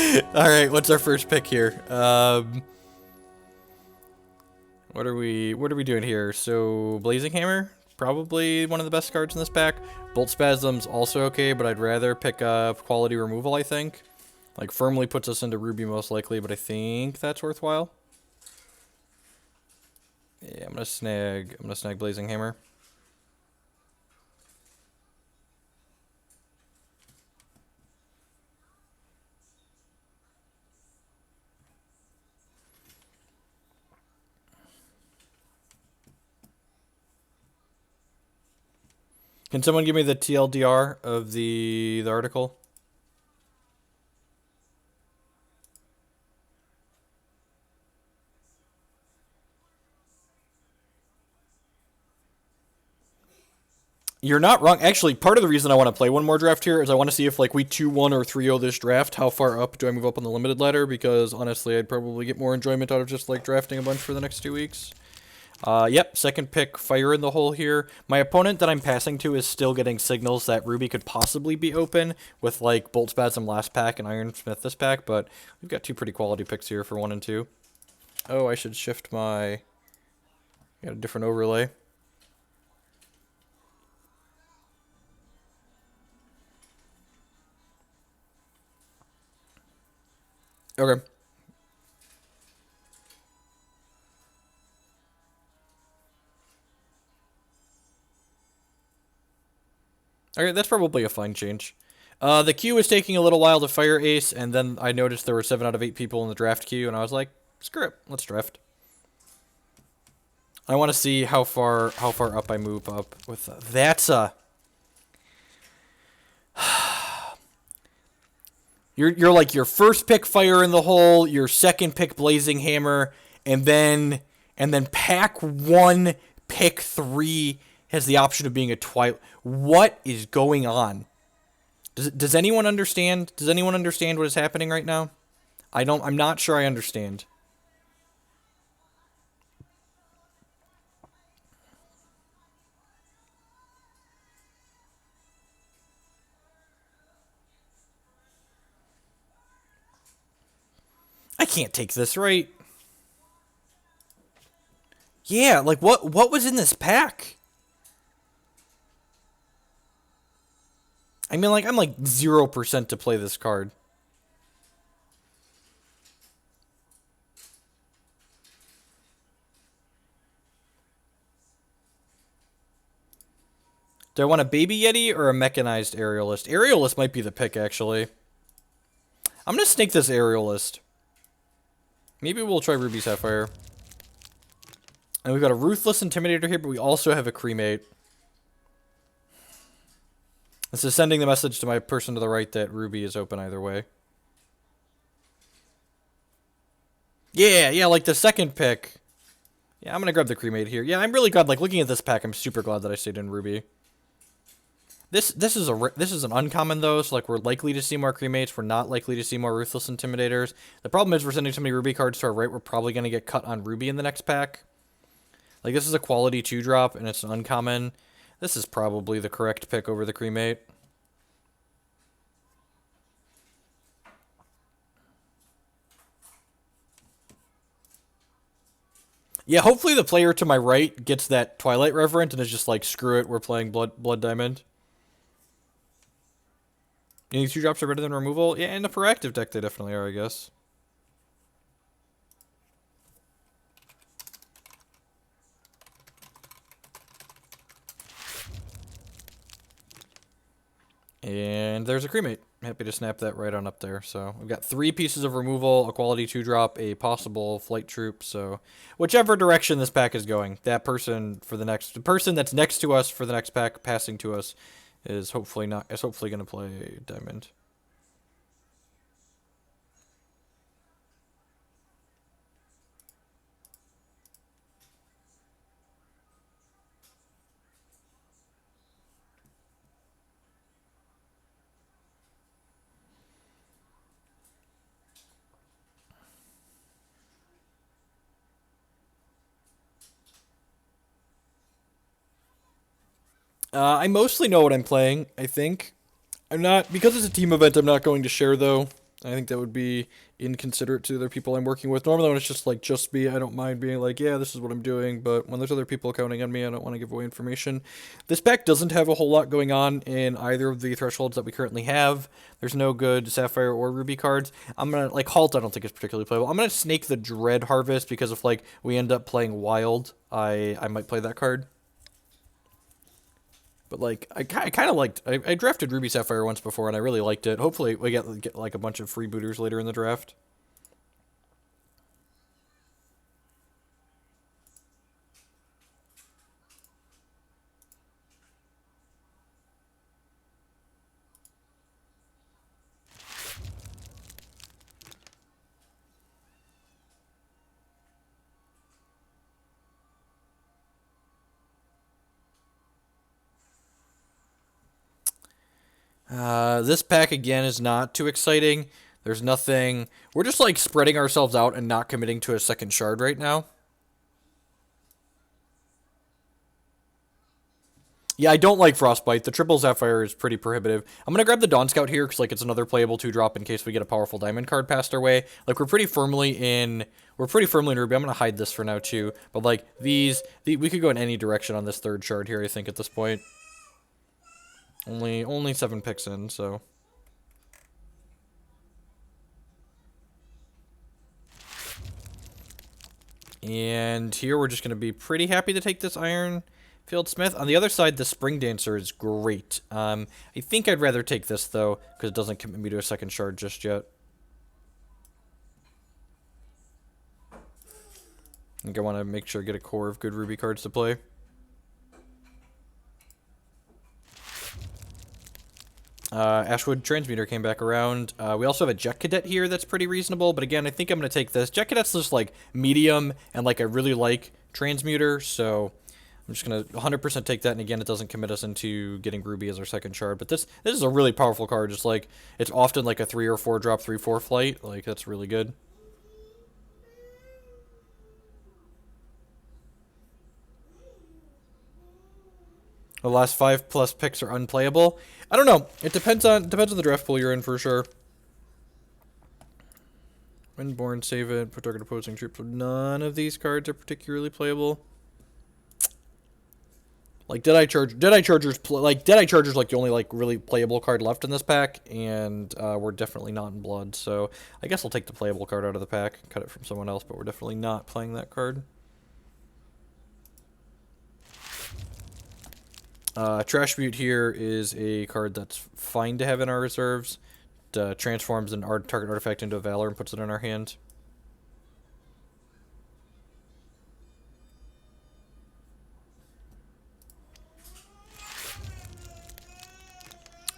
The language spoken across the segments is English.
All right, what's our first pick here? What are we doing here? So Blazing Hammer, probably one of the best cards in this pack. Bolt Spasm's also okay, but I'd rather pick up Quality Removal, I think. Like, firmly puts us into Ruby most likely, but I think that's worthwhile. Yeah, I'm gonna snag Blazing Hammer. Can someone give me the TLDR of the article? You're not wrong. Actually, part of the reason I want to play one more draft here is I want to see if like we 2-1 or 3-0 this draft, how far up do I move up on the limited ladder? Because honestly, I'd probably get more enjoyment out of just like drafting a bunch for the next 2 weeks. Yep, second pick, fire in the hole here. My opponent that I'm passing to is still getting signals that Ruby could possibly be open with like Bolt Spasm last pack and Ironsmith this pack, but we've got two pretty quality picks here for 1 and 2. Oh, I should shift my... Got a different overlay. Okay. Okay, that's probably a fine change. The queue is taking a little while to fire Ace, and then I noticed there were 7 out of 8 people in the draft queue, and I was like, screw it, let's draft. I want to see how far up I move up with that's a... You're like your first pick fire in the hole, your second pick Blazing Hammer, and then pack 1 pick 3 has the option of being a Twilight. What is going on? Does anyone understand? Does anyone understand what is happening right now? I'm not sure I understand. I can't take this, right? Yeah, like what was in this pack? I mean, like, I'm like 0% to play this card. Do I want a Baby Yeti or a Mechanized Aerialist? Aerialist might be the pick, actually. I'm gonna snake this Aerialist. Maybe we'll try Ruby Sapphire. And we've got a Ruthless Intimidator here, but we also have a Cremate. This is sending the message to my person to the right that Ruby is open either way. Yeah, like the second pick. Yeah, I'm gonna grab the Cremate here. Yeah, I'm really glad, like, looking at this pack, I'm super glad that I stayed in Ruby. This is an uncommon though, so like we're likely to see more Cremates, we're not likely to see more Ruthless Intimidators. The problem is we're sending so many Ruby cards to our right, we're probably gonna get cut on Ruby in the next pack. Like, this is a quality 2-drop, and it's an uncommon. This is probably the correct pick over the Cremate. Yeah, hopefully the player to my right gets that Twilight Reverent and is just like, screw it, we're playing Blood Diamond. You think 2-drops are better than removal? Yeah, in the proactive deck they definitely are, I guess. And there's a Cremate. Happy to snap that right on up there. So we've got 3 pieces of removal, a quality 2-drop, a possible Flight Troop. So whichever direction this pack is going, that person for the person that's next to us for the next pack passing to us is hopefully going to play Diamond. I mostly know what I'm playing, I think. I'm not, because it's a team event, I'm not going to share, though. I think that would be inconsiderate to other people I'm working with. Normally, when it's just like just me, I don't mind being like, yeah, this is what I'm doing. But when there's other people counting on me, I don't want to give away information. This pack doesn't have a whole lot going on in either of the thresholds that we currently have. There's no good Sapphire or Ruby cards. I'm gonna like Halt. I don't think is particularly playable. I'm gonna snake the Dread Harvest because if like we end up playing Wild, I might play that card. But like, I kind of liked. I drafted Ruby Sapphire once before, and I really liked it. Hopefully, we get like a bunch of freebooters later in the draft. This pack again is not too exciting. There's nothing. We're just like spreading ourselves out and not committing to a second shard right now. Yeah, I don't like Frostbite. The triple Sapphire is pretty prohibitive. I'm gonna grab the Dawn Scout here because like it's another playable 2-drop in case we get a powerful diamond card passed our way. Like we're pretty firmly in Ruby. I'm gonna hide this for now too. But like we could go in any direction on this third shard here. I think at this point, only 7 picks in, so. And here we're just gonna be pretty happy to take this Iron Fieldsmith. On the other side, the Spring Dancer is great. I think I'd rather take this, though, because it doesn't commit me to a second shard just yet. I think I want to make sure I get a core of good Ruby cards to play. Ashwood Transmuter came back around. We also have a Jet Cadet here that's pretty reasonable, but again, I think I'm going to take this. Jet Cadet's just, like, medium, and, like, I really like Transmuter, so I'm just going to 100% take that, and again, it doesn't commit us into getting Ruby as our second shard, but this is a really powerful card. Just, like, it's often, like, a 3 or 4 drop, 3/4 flight. Like, that's really good. The last 5+ picks are unplayable. I don't know. It depends on the draft pool you're in for sure. Windborn, save it, put target opposing troops. None of these cards are particularly playable. Like Deadeye Charger's like the only like really playable card left in this pack, and we're definitely not in blood. So I guess I'll take the playable card out of the pack, cut it from someone else, but we're definitely not playing that card. Trash Mute here is a card that's fine to have in our reserves. It transforms an target artifact into a Valor and puts it in our hand.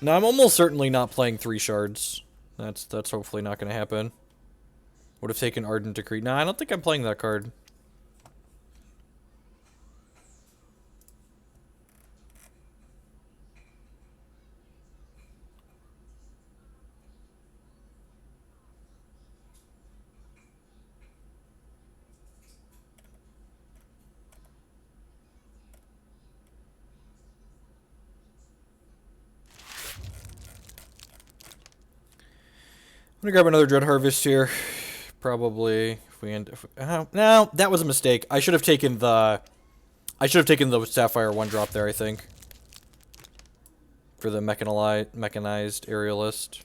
Now I'm almost certainly not playing 3 shards. That's hopefully not going to happen. Would have taken Ardent Decree. Nah, I don't think I'm playing that card. I'm gonna grab another Dread Harvest here. Probably if we end. No, that was a mistake. I should have taken the Sapphire 1-drop there. I think for the mechanized aerialist.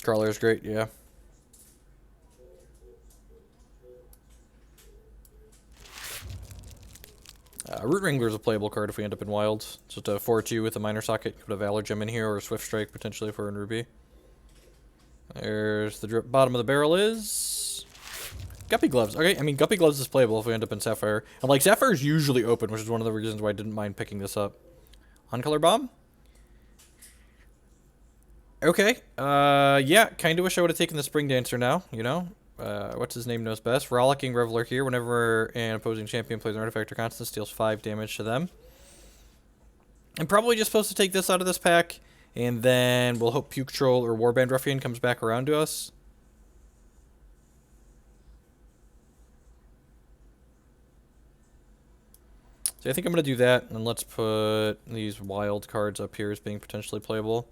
Crawler's great, yeah. Root Wrangler's a playable card if we end up in Wild. Just a 4/2 with a Minor Socket. Put a Valor Gem in here, or a Swift Strike potentially if we're in Ruby. There's the bottom of the barrel is Guppy Gloves. Okay, I mean Guppy Gloves is playable if we end up in Sapphire. And like Sapphire's usually open, which is one of the reasons why I didn't mind picking this up. On-color Bomb? Okay. Yeah, kinda wish I would have taken the Spring Dancer now, you know? What's his name knows best. Rollicking Reveler here. Whenever an opposing champion plays an artifact or constant, deals 5 damage to them. I'm probably just supposed to take this out of this pack And then we'll hope Puke Troll or Warband Ruffian comes back around to us. So I think I'm going to do that, and let's put these wild cards up here as being potentially playable.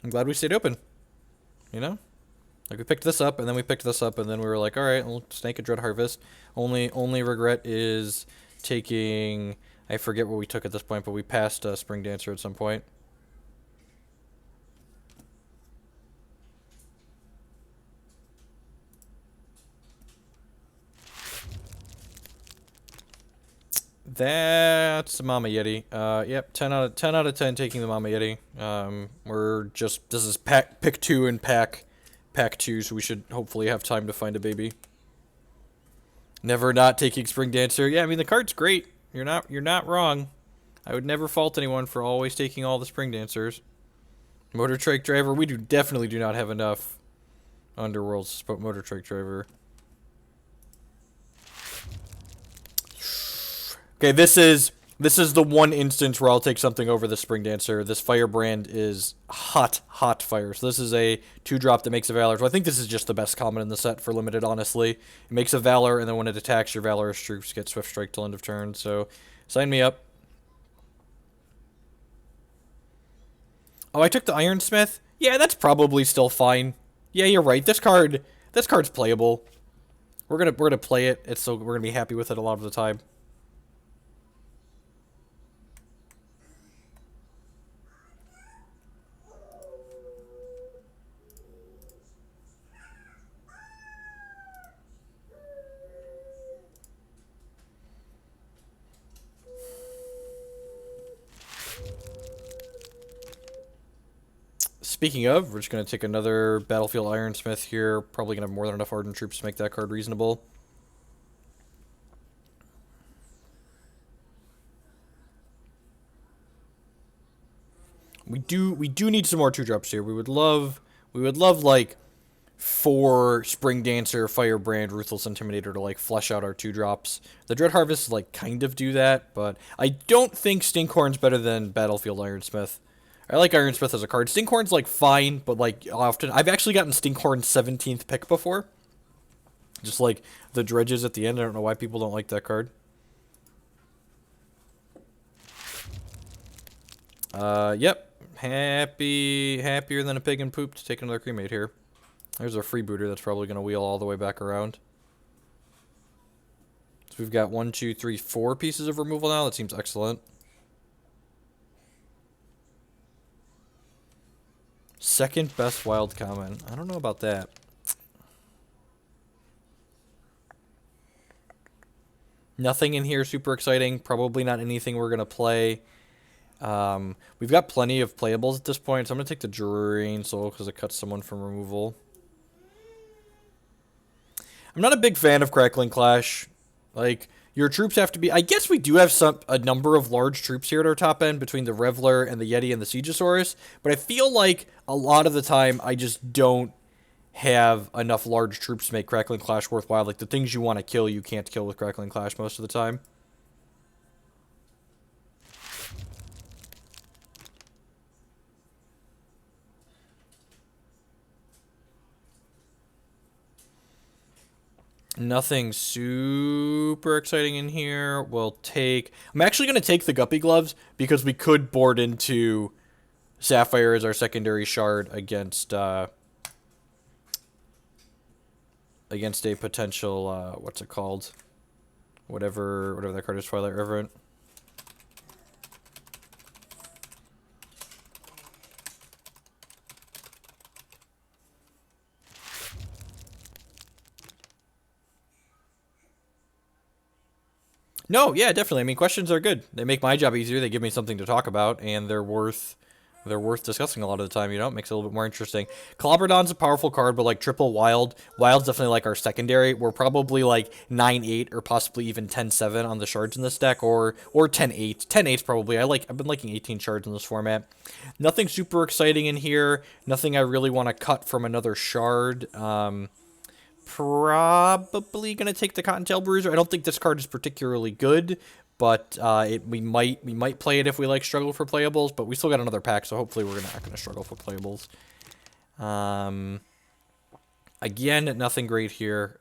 I'm glad we stayed open. You know? Like, we picked this up, and then we picked this up, and then we were like, alright, we'll snake a Dread Harvest. Only regret is taking... I forget what we took at this point, but we passed Spring Dancer at some point. That's the Mama Yeti. Yep, 10 out of 10 taking the Mama Yeti. This is pick 2 and pack 2, so we should hopefully have time to find a baby. Never not taking Spring Dancer. Yeah, I mean the card's great. You're not wrong. I would never fault anyone for always taking all the Spring Dancers. Motor Trike Driver, we definitely do not have enough Underworlds Motor Trike Driver. Okay, this is the one instance where I'll take something over the Spring Dancer. This Firebrand is hot fire. So this is a 2-drop that makes a Valor. So I think this is just the best common in the set for limited, honestly. It makes a Valor, and then when it attacks, your Valorous troops get Swift Strike till end of turn. So sign me up. Oh, I took the Ironsmith? Yeah, that's probably still fine. Yeah, you're right. This card's playable. We're gonna play it. We're gonna be happy with it a lot of the time. Speaking of, we're just going to take another Battlefield Ironsmith here. Probably going to have more than enough Ardent Troops to make that card reasonable. We do need some more 2-drops here. We would love like 4 Spring Dancer, Firebrand, Ruthless Intimidator to like flesh out our 2-drops. The Dread Harvest like kind of do that, but I don't think Stinkhorn's better than Battlefield Ironsmith. I like Ironsmith as a card. Stinkhorn's like fine, but like often I've actually gotten Stinkhorn's 17th pick before. Just like the dredges at the end. I don't know why people don't like that card. Yep. Happier than a pig and poop to take another cremate here. There's a freebooter that's probably going to wheel all the way back around. So we've got 1, 2, 3, 4 pieces of removal now. That seems excellent. Second best wild common. I don't know about that. Nothing in here super exciting. Probably not anything we're going to play. We've got plenty of playables at this point, so I'm going to take the Drain Soul because it cuts someone from removal. I'm not a big fan of Crackling Clash. Like, your troops have to be... I guess we do have a number of large troops here at our top end between the Reveler and the Yeti and the Siegesaurus, but I feel like a lot of the time I just don't have enough large troops to make Crackling Clash worthwhile. Like, the things you want to kill, you can't kill with Crackling Clash most of the time. Nothing super exciting in here. We'll take... I'm actually going to take the Guppy Gloves because we could board into Sapphire as our secondary shard against a potential, what's it called? Whatever that card is, Twilight Reverent. No, yeah, definitely. I mean, questions are good. They make my job easier. They give me something to talk about, and they're worth discussing a lot of the time, you know? It makes it a little bit more interesting. Clobberdon's a powerful card, but like triple Wild. Wild's definitely like our secondary. We're probably like 9-8 or possibly even 10-7 on the shards in this deck, or 10-8. 10-8's probably. I've been liking 18 shards in this format. Nothing super exciting in here. Nothing I really want to cut from another shard. Probably going to take the Cottontail Bruiser. I don't think this card is particularly good, but we might play it if we like struggle for playables. But we still got another pack, so hopefully we're not gonna struggle for playables. Again, nothing great here.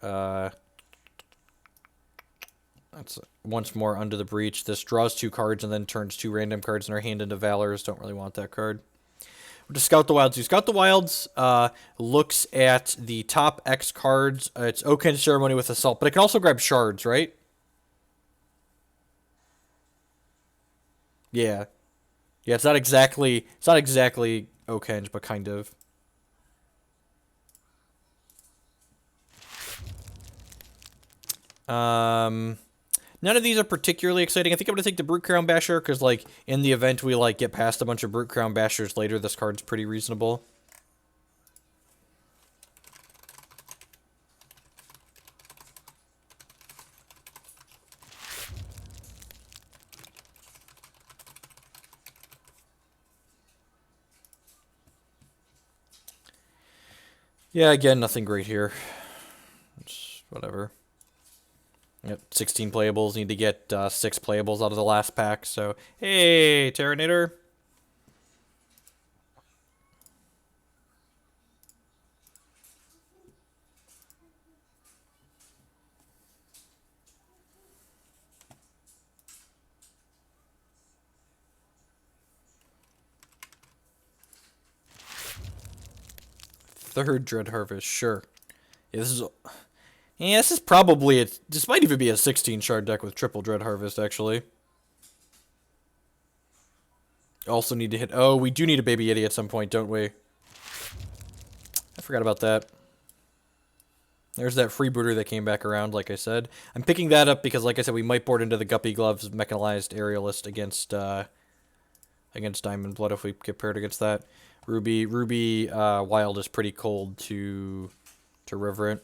That's once more Under the Breach. This draws 2 cards and then turns 2 random cards in our hand into Valors. Don't really want that card. We'll just Scout the Wilds. You Scout the Wilds looks at the top X cards. It's Oaken Ceremony with Assault, but it can also grab shards, right? Yeah. Yeah, it's not exactly Okenge, but kind of. None of these are particularly exciting. I think I'm going to take the Brute Crown Basher, because, like, in the event we, like, get past a bunch of Brute Crown Bashers later, this card's pretty reasonable. Yeah, again, nothing great here. It's whatever. Yep, 16 playables. Need to get 6 playables out of the last pack. So, hey, Terranator. Third Dread Harvest, sure. Yeah, this is probably this might even be a 16 shard deck with triple Dread Harvest, actually. Also need to hit... Oh, we do need a Baby Yeti at some point, don't we? I forgot about that. There's that freebooter that came back around, like I said. I'm picking that up because, like I said, we might board into the Guppy Gloves Mechanized Aerialist against Diamond Blood if we get paired against that. Ruby Wild is pretty cold to Reverent.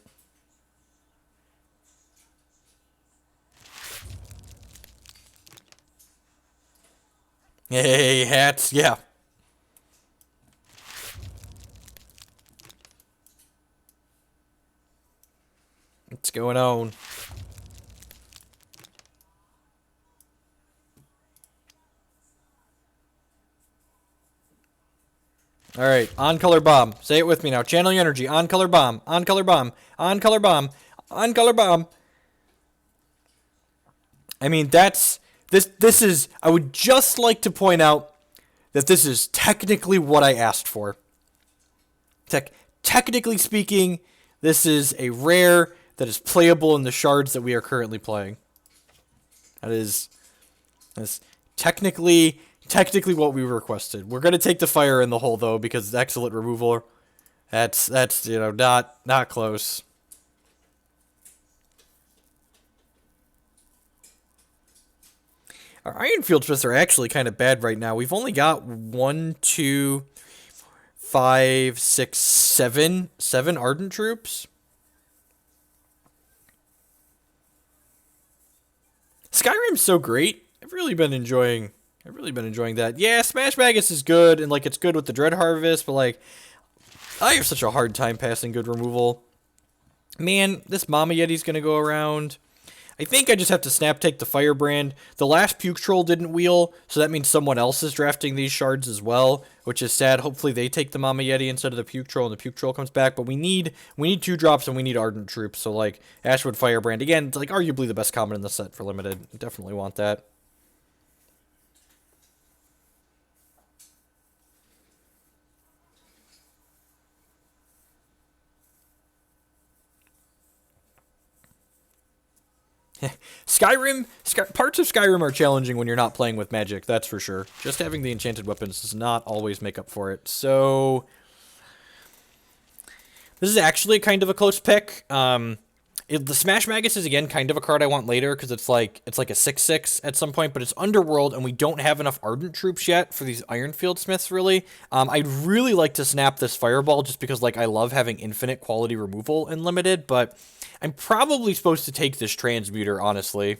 Hey, hats, yeah. What's going on? Alright, on Color Bomb. Say it with me now. Channel your energy. On Color Bomb. On Color Bomb. On Color Bomb. On Color Bomb. I mean, this is... I would just like to point out that this is technically what I asked for. Technically speaking, this is a rare that is playable in the shards that we are currently playing. That's technically what we requested. We're gonna take the fire in the hole though, because excellent removal. That's you know, not close. Our Ironfield Smiths are actually kind of bad right now. We've only got 1, 2, 5, 6, 7 Ardent Troops. Skyrim's so great. I've really been enjoying that. Yeah, Smash Magus is good, and like it's good with the Dread Harvest, but like I have such a hard time passing good removal. Man, this Mama Yeti's gonna go around. I think I just have to snap take the Firebrand. The last Puke Troll didn't wheel, so that means someone else is drafting these shards as well, which is sad. Hopefully they take the Mama Yeti instead of the Puke Troll, and the Puke Troll comes back. But we need 2 drops and we need Ardent Troops. So like Ashwood Firebrand again, it's like arguably the best common in the set for limited. Definitely want that. Parts of Skyrim are challenging when you're not playing with magic, that's for sure. Just having the enchanted weapons does not always make up for it. So this is actually kind of a close pick. The Smash Magus is again kind of a card I want later because it's like a 6/6 at some point, but it's Underworld and we don't have enough Ardent Troops yet for these Ironfield Smiths really. I'd really like to snap this Fireball just because like I love having infinite quality removal in limited, but I'm probably supposed to take this Transmuter, honestly.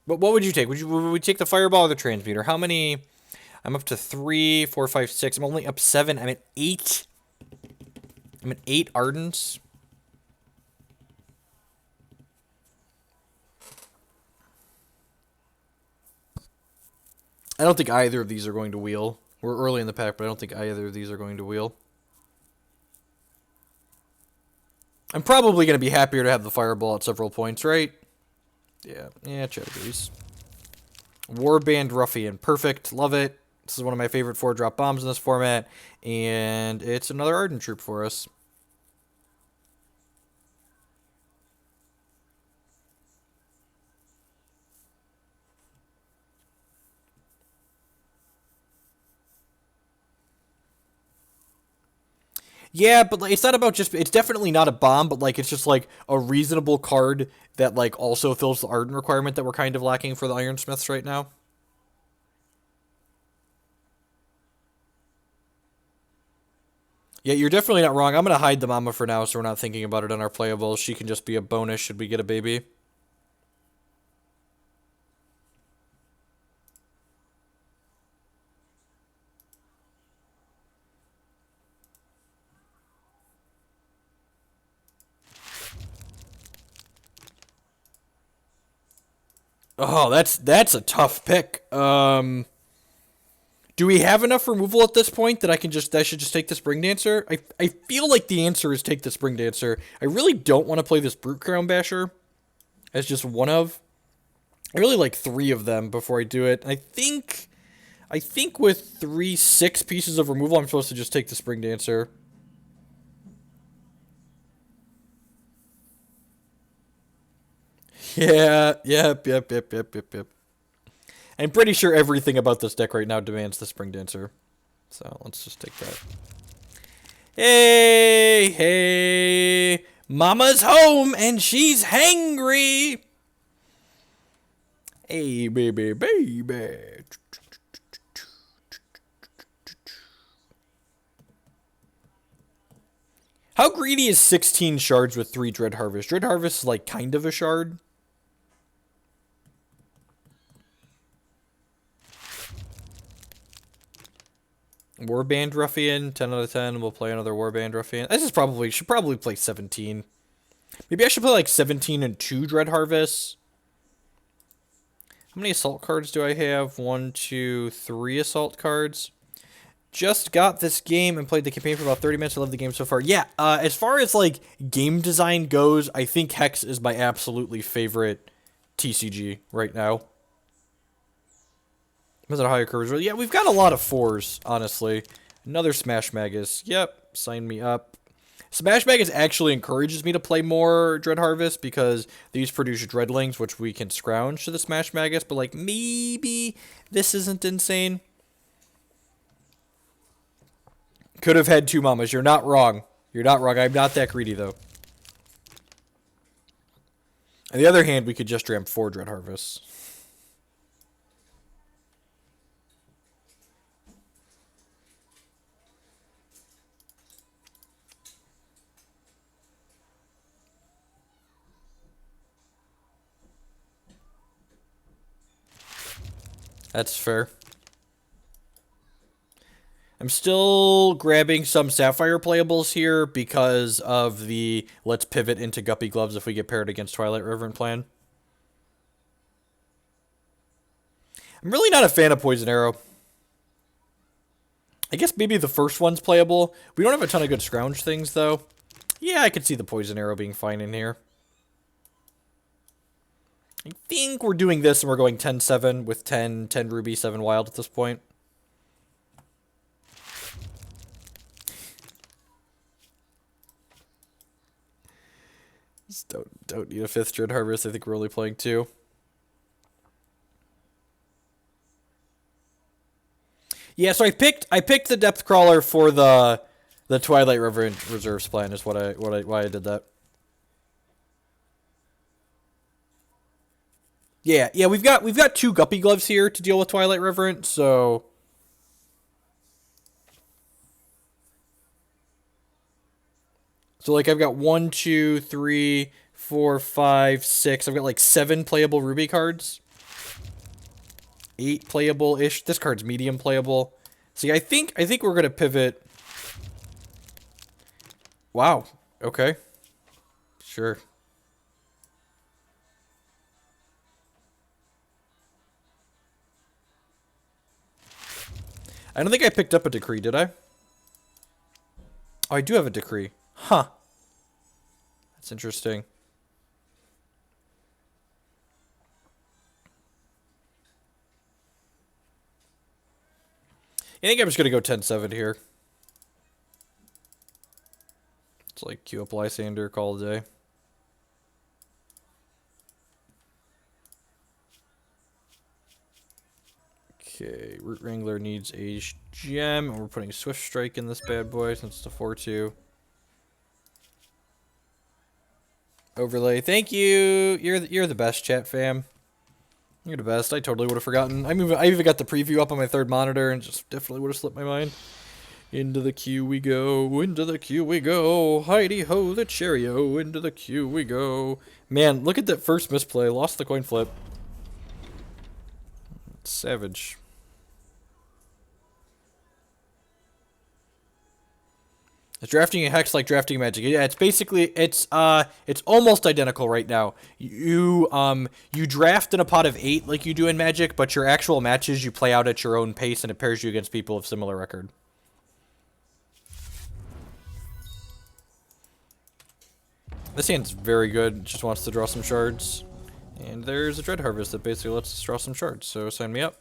But what would you take? Would we take the Fireball or the Transmuter? How many? I'm up to 3, 4, 5, 6. I'm only up 7. I'm at 8. I'm at 8 Ardents. I don't think either of these are going to wheel. We're early in the pack, but I don't think either of these are going to wheel. I'm probably going to be happier to have the Fireball at several points, right? Yeah, Chad agrees. Warband Ruffian, perfect, love it. This is one of my favorite 4-drop bombs in this format, and it's another Ardent Troop for us. Yeah, but like, it's not about just. It's definitely not a bomb, but like it's just like a reasonable card that like also fills the Ardent requirement that we're kind of lacking for the Ironsmiths right now. Yeah, you're definitely not wrong. I'm gonna hide the Mama for now, so we're not thinking about it on our playables. She can just be a bonus should we get a baby. Oh, that's a tough pick. Do we have enough removal at this point that I should just take the Spring Dancer? I feel like the answer is take the Spring Dancer. I really don't want to play this Brute Crown Basher as just one of. I really like 3 of them before I do it. I think with 6 pieces of removal, I'm supposed to just take the Spring Dancer. Yeah, yep. I'm pretty sure everything about this deck right now demands the Spring Dancer. So let's just take that. Hey! Mama's home and she's hangry! Hey, baby. How greedy is 16 shards with 3 Dread Harvest? Dread Harvest is like kind of a shard. Warband Ruffian, 10 out of 10. We'll play another Warband Ruffian. Should probably play 17. Maybe I should play like 17 and 2 Dread Harvests. How many assault cards do I have? 1, 2, 3 assault cards. Just got this game and played the campaign for about 30 minutes. I love the game so far. Yeah, as far as like game design goes, I think Hex is my absolutely favorite TCG right now. Was it a higher curve? Yeah, we've got a lot of 4s, honestly. Another Smash Magus. Yep, sign me up. Smash Magus actually encourages me to play more Dread Harvest because these produce Dreadlings, which we can scrounge to the Smash Magus, but like maybe this isn't insane. Could have had 2 Mamas. You're not wrong. You're not wrong. I'm not that greedy, though. On the other hand, we could just ram 4 Dread Harvests. That's fair. I'm still grabbing some Sapphire playables here because of the let's pivot into Guppy Gloves if we get paired against Twilight Reverend plan. I'm really not a fan of Poison Arrow. I guess maybe the first one's playable. We don't have a ton of good scrounge things, though. Yeah, I could see the Poison Arrow being fine in here. I think we're doing this and we're going 10-7 with 10 Ruby, 7 Wild at this point. Just don't need a 5th Dread Harvest. I think we're only playing 2. Yeah, so I picked the Depth Crawler for the Twilight Reverend Reserves plan is why I did that. Yeah, we've got 2 Guppy Gloves here to deal with Twilight Reverend, so like I've got 1, 2, 3, 4, 5, 6. I've got like 7 playable Ruby cards. 8 playable-ish. This card's medium playable. See, I think we're gonna pivot. Wow. Okay. Sure. I don't think I picked up a decree, did I? Oh, I do have a decree. Huh. That's interesting. I think I'm just going to go 10-7 here. It's like queue up Lysander, call it a day. Okay, Root Wrangler needs a gem, and we're putting Swift Strike in this bad boy since it's a 4-2. Overlay, thank you. You're the best, chat fam. You're the best. I totally would have forgotten. I even got the preview up on my third monitor and just definitely would have slipped my mind. Into the queue we go. Into the queue we go. Heidi ho the Cheerio. Into the queue we go. Man, look at that first misplay. Lost the coin flip. Savage. Is drafting a hex like drafting magic? Yeah, it's basically it's almost identical right now. You draft in a pot of 8 like you do in Magic, but your actual matches you play out at your own pace, and it pairs you against people of similar record. This hand's very good. Just wants to draw some shards, and there's a Dread Harvest that basically lets us draw some shards. So sign me up.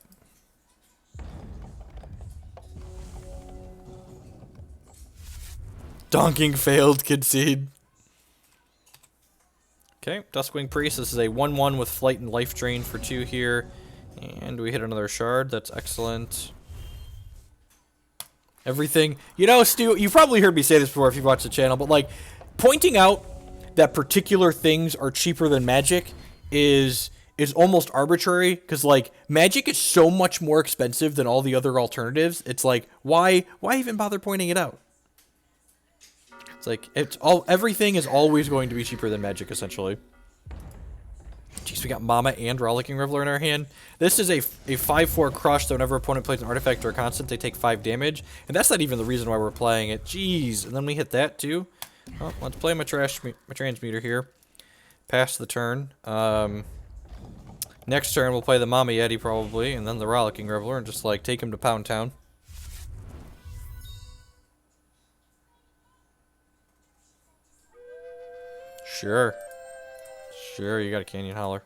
Donking failed, concede. Okay, Duskwing Priest. This is a 1-1 with Flight and Life Drain for 2 here. And we hit another shard. That's excellent. Everything. You know, Stu, you've probably heard me say this before if you've watched the channel, but, like, pointing out that particular things are cheaper than Magic is almost arbitrary, because, like, Magic is so much more expensive than all the other alternatives. It's like, why even bother pointing it out? It's like, everything is always going to be cheaper than Magic, essentially. Jeez, we got Mama and Rollicking Reveler in our hand. This is a 5-4 crush, so whenever opponent plays an artifact or a constant, they take 5 damage. And that's not even the reason why we're playing it. Jeez, and then we hit that, too. Well, let's play my transmuter here. Pass the turn. Next turn, we'll play the Mama Yeti, probably, and then the Rollicking Reveler, and just, like, take him to Pound Town. Sure. Sure, you got a Canyon Howler.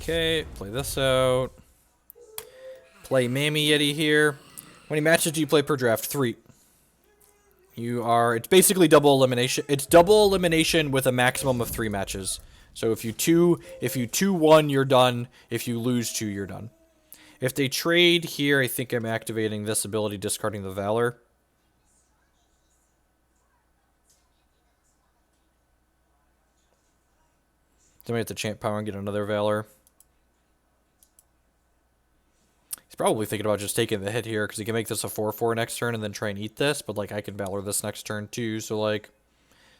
Okay, play this out. Play Mammy Yeti here. How many matches do you play per draft? 3. It's basically double elimination. It's double elimination with a maximum of 3 matches. So if you 2-1, you're done. If you lose 2, you're done. If they trade here, I think I'm activating this ability, discarding the Valor. Then we have to Champ Power and get another Valor. He's probably thinking about just taking the hit here, because he can make this a 4-4 next turn and then try and eat this, but, like, I can Valor this next turn too, so, like,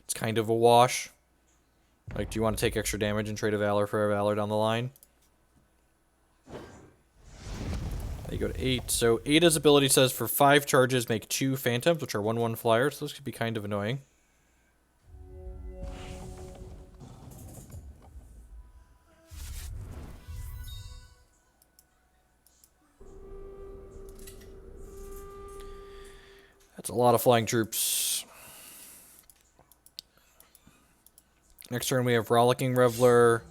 it's kind of a wash. Like, do you want to take extra damage and trade a Valor for a Valor down the line? You go to 8. So Ada's ability says for 5 charges, make 2 Phantoms, which are 1/1 flyers, so this could be kind of annoying. That's a lot of flying troops. Next turn we have Rollicking Reveler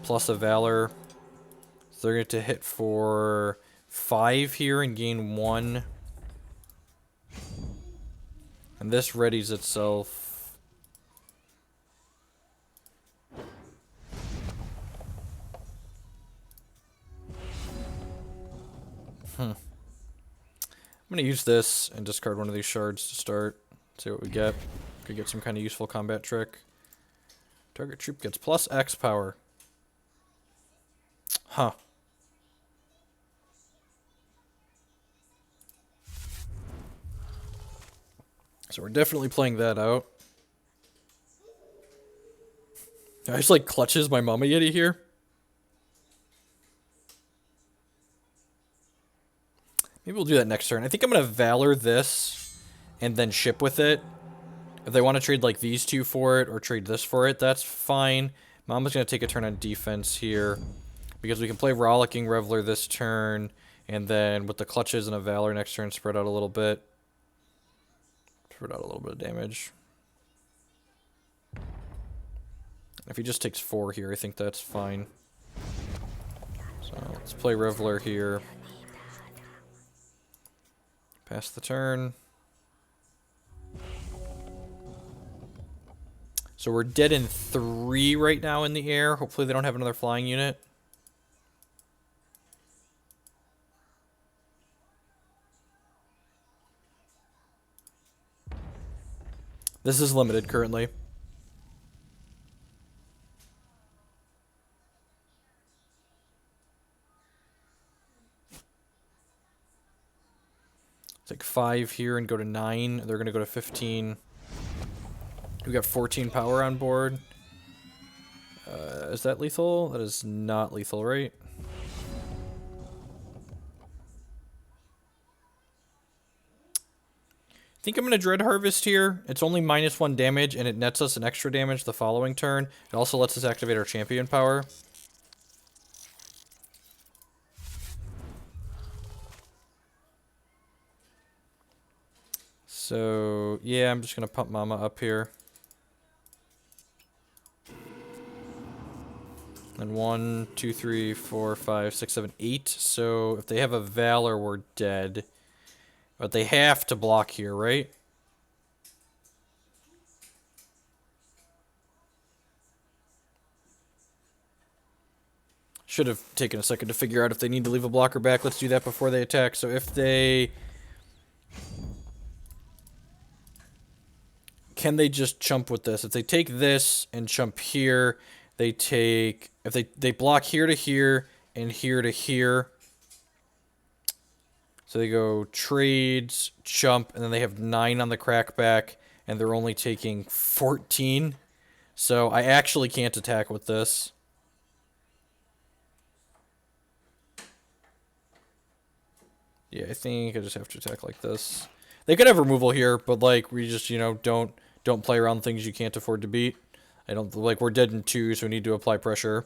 plus a Valor. So they're going to hit for 5 here and gain 1. And this readies itself. I'm going to use this and discard one of these shards to start. See what we get. Could get some kind of useful combat trick. Target troop gets plus X power. Huh. So we're definitely playing that out. I just like clutches my Mama Yeti here. Maybe we'll do that next turn. I think I'm going to Valor this and then ship with it. If they want to trade like these two for it or trade this for it, that's fine. Mama's going to take a turn on defense here because we can play Rollicking Reveler this turn and then with the clutches and a Valor next turn, spread out a little bit. Spread out a little bit of damage. If he just takes 4 here, I think that's fine. So let's play Reveler here. Pass the turn. So we're dead in 3 right now in the air. Hopefully they don't have another flying unit. This is limited currently. Take 5 here and go to 9. They're going to go to 15. We got 14 power on board. Is that lethal? That is not lethal, right? I think I'm going to Dread Harvest here. It's only -1 damage, and it nets us an extra damage the following turn. It also lets us activate our champion power. So, yeah, I'm just going to pump Mama up here. And 1, 2, 3, 4, 5, 6, 7, 8. So if they have a Valor, we're dead. But they have to block here, right? Should have taken a second to figure out if they need to leave a blocker back. Let's do that before they attack. So if they... Can they just chump with this? If they take this and chump here... They take, if they block here to here and here to here. So they go trades, chump, and then they have 9 on the crackback, and they're only taking 14. So I actually can't attack with this. Yeah, I think I just have to attack like this. They could have removal here, but like we just, you know, don't play around things you can't afford to beat. I don't, like, we're dead in 2, so we need to apply pressure.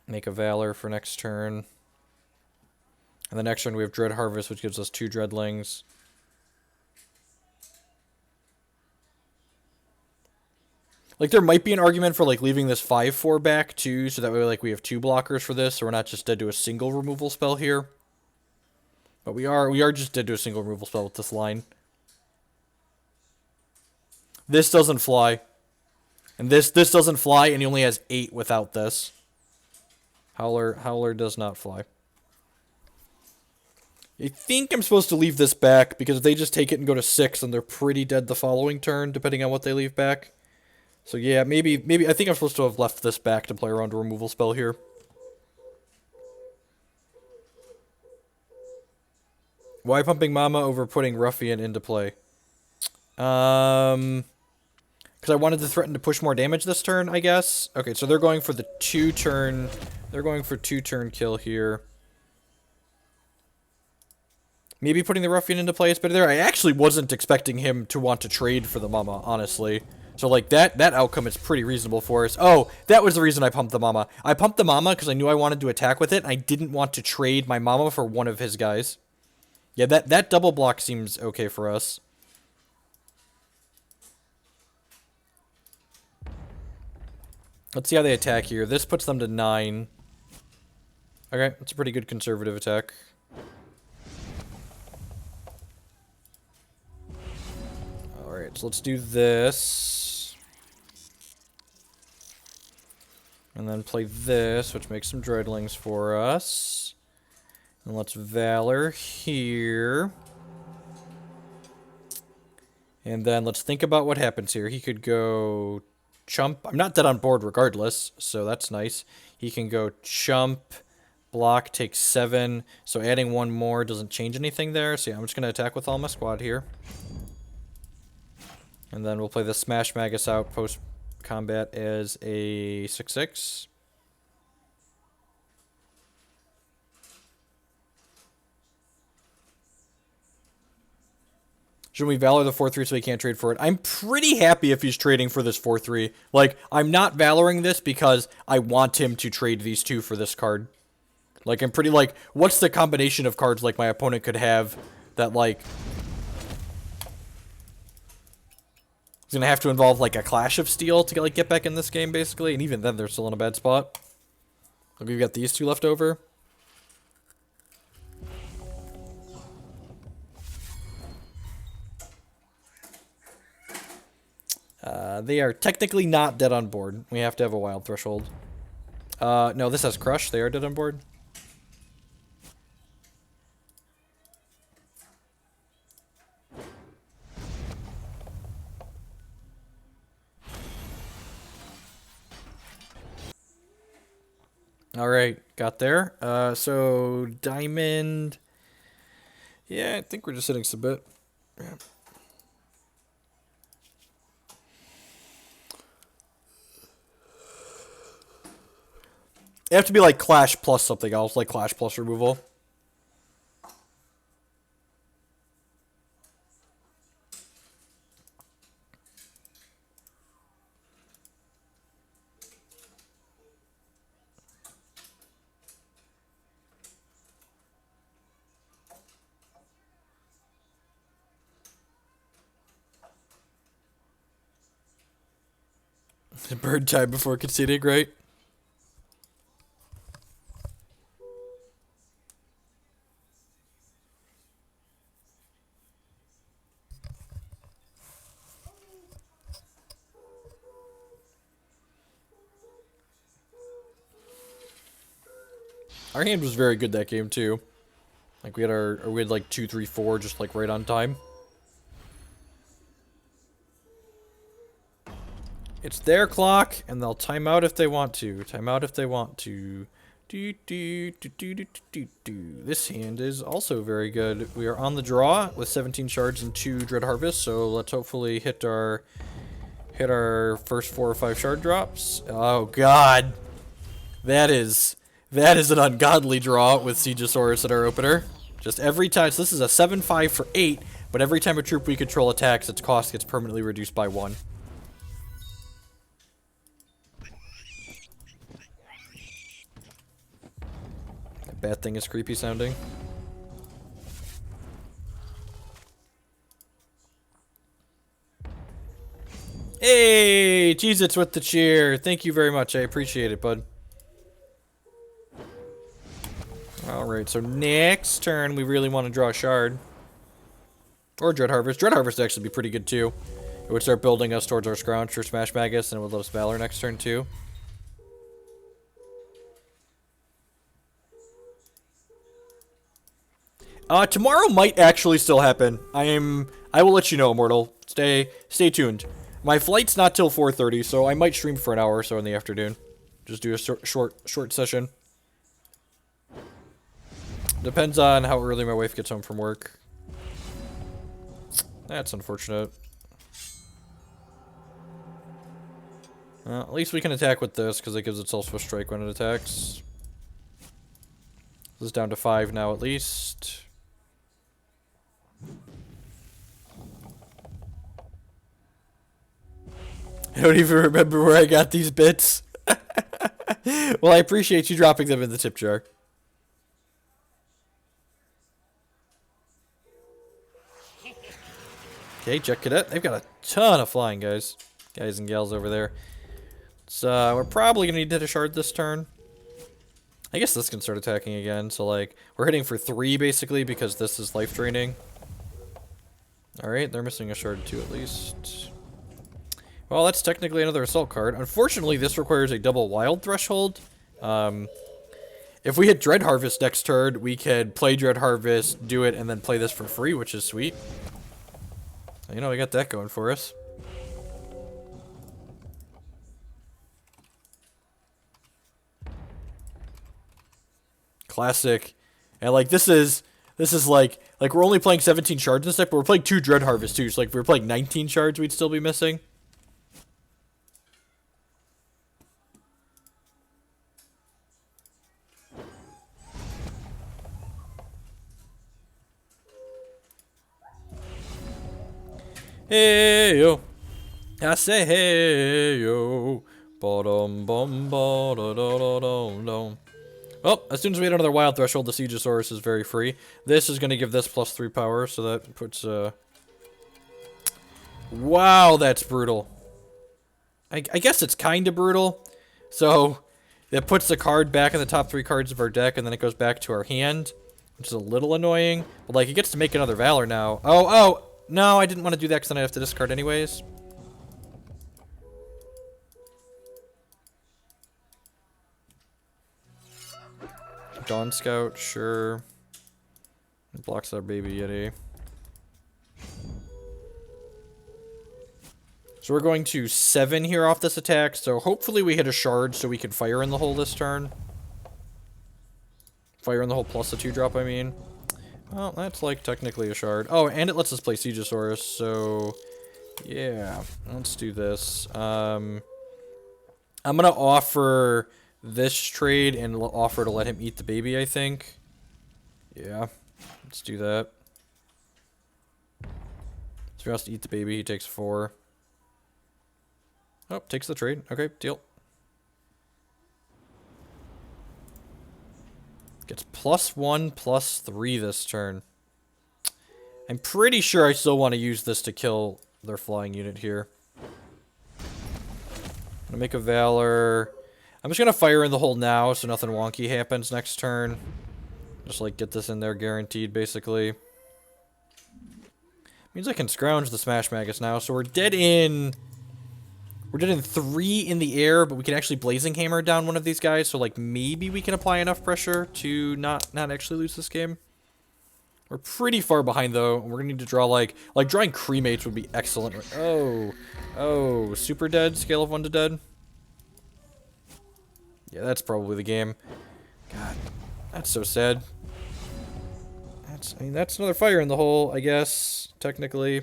Make a Valor for next turn. And the next turn we have Dread Harvest, which gives us 2 Dreadlings. Like, there might be an argument for, like, leaving this 5/4 back, too, so that way, like, we have 2 blockers for this, so we're not just dead to a single removal spell here. But we are just dead to a single removal spell with this line. This doesn't fly. And this doesn't fly, and he only has 8 without this. Howler does not fly. I think I'm supposed to leave this back, because if they just take it and go to 6, then they're pretty dead the following turn, depending on what they leave back. So yeah, maybe I think I'm supposed to have left this back to play around a removal spell here. Why pumping Mama over putting Ruffian into play? Because I wanted to threaten to push more damage this turn, I guess. Okay, so they're going for the 2-turn... They're going for 2-turn kill here. Maybe putting the Ruffian into play is better there. I actually wasn't expecting him to want to trade for the Mama, honestly. So, like, that outcome is pretty reasonable for us. Oh, that was the reason I pumped the Mama. I pumped the Mama because I knew I wanted to attack with it, and I didn't want to trade my Mama for one of his guys. Yeah, that double block seems okay for us. Let's see how they attack here. This puts them to 9. Okay, that's a pretty good conservative attack. Alright, so let's do this. And then play this, which makes some Dreadlings for us. And let's Valor here. And then let's think about what happens here. He could go chump. I'm not dead on board regardless, so that's nice. He can go chump, block, take 7. So adding 1 more doesn't change anything there. So yeah, I'm just going to attack with all my squad here. And then we'll play the Smash Magus Outpost combat as a 6/6. Should we Valor the 4/3 so he can't trade for it? I'm pretty happy if he's trading for this 4/3. Like, I'm not Valoring this because I want him to trade these two for this card. Like, I'm pretty, like, what's the combination of cards, like, my opponent could have that, like... It's gonna have to involve, like, a Clash of Steel to, like, get back in this game, basically. And even then, they're still in a bad spot. Like, we've got these two left over. They are technically not dead on board. We have to have a wild threshold. No, this has Crush. They are dead on board. Alright, got there. So, Diamond... Yeah, I think we're just hitting Submit. Yeah. It have to be like Clash plus something else, like Clash plus removal. Bird time before conceding, right? Our hand was very good that game too. Like we had like 2, 3, 4 just like right on time. It's their clock, and they'll time out if they want to. Time out if they want to. This hand is also very good. We are on the draw with 17 shards and 2 Dread Harvest, so let's hopefully hit our first 4 or 5 shard drops. Oh god. That is an ungodly draw with Siegesaurus at our opener. Just every time, so this is a 7/5 for 8, but every time a troop we control attacks, its cost gets permanently reduced by 1. That bad thing is creepy sounding. Hey, Cheez-Its with the cheer. Thank you very much. I appreciate it, bud. Alright, so next turn we really want to draw a shard. Or Dread Harvest. Dread Harvest would actually be pretty good too. It would start building us towards our Scrounge for Smash Magus, and it would let us Valor next turn too. Tomorrow might actually still happen. I will let you know, Immortal. Stay tuned. My flight's not till 4:30, so I might stream for an hour or so in the afternoon. Just do a short session. Depends on how early my wife gets home from work. That's unfortunate. At least we can attack with this, because it gives itself Swift Strike when it attacks. This is down to 5 now, at least. I don't even remember where I got these bits. Well, I appreciate you dropping them in the tip jar. Okay, Jet Cadet. They've got a ton of flying guys and gals over there. So we're probably gonna need to hit a shard this turn. I guess this can start attacking again. So like we're hitting for 3 basically because this is life draining. All right, they're missing a shard too at least. Well, that's technically another assault card. Unfortunately, this requires a double wild threshold. If we hit Dread Harvest next turn, we could play Dread Harvest, do it, and then play this for free, which is sweet. You know, we got that going for us. Classic. And like this is like we're only playing 17 shards this deck, but we're playing 2 Dread Harvest too. So like if we were playing 19 shards, we'd still be missing. Hey yo. I say hey yo. Ba-dum bum ba da da da dum dum. Well, as soon as we hit another wild threshold, the Siegesaurus is very free. This is going to give this +3 power, so that puts, Wow, that's brutal. I guess it's kind of brutal. So, it puts the card back in the top 3 cards of our deck, and then it goes back to our hand, which is a little annoying. But, like, it gets to make another Valor now. Oh, no, I didn't want to do that because then I'd have to discard anyways. Dawn Scout, sure. It blocks our baby Yeti. So we're going to 7 here off this attack, so hopefully we hit a shard so we can fire in the hole this turn. Fire in the hole plus a 2-drop, I mean. Well, that's like technically a shard. Oh, and it lets us play Siegesaurus, so yeah, let's do this. I'm gonna offer this trade and offer to let him eat the baby, I think. Yeah, let's do that. So he has to eat the baby, he takes 4. Oh, takes the trade. Okay, deal. Gets +1, +3 this turn. I'm pretty sure I still want to use this to kill their flying unit here. I'm gonna make a Valor. I'm just gonna fire in the hole now so nothing wonky happens next turn. Just like get this in there guaranteed, basically. Means I can scrounge the Smash Magus now, so we're dead in... We're dead in 3 in the air, but we can actually Blazing Hammer down one of these guys, so like maybe we can apply enough pressure to not actually lose this game. We're pretty far behind though. We're gonna need to draw like drawing Cremates would be excellent. Oh, super dead, scale of 1 to dead. Yeah, that's probably the game. God, that's so sad. I mean, that's another fire in the hole, I guess, technically.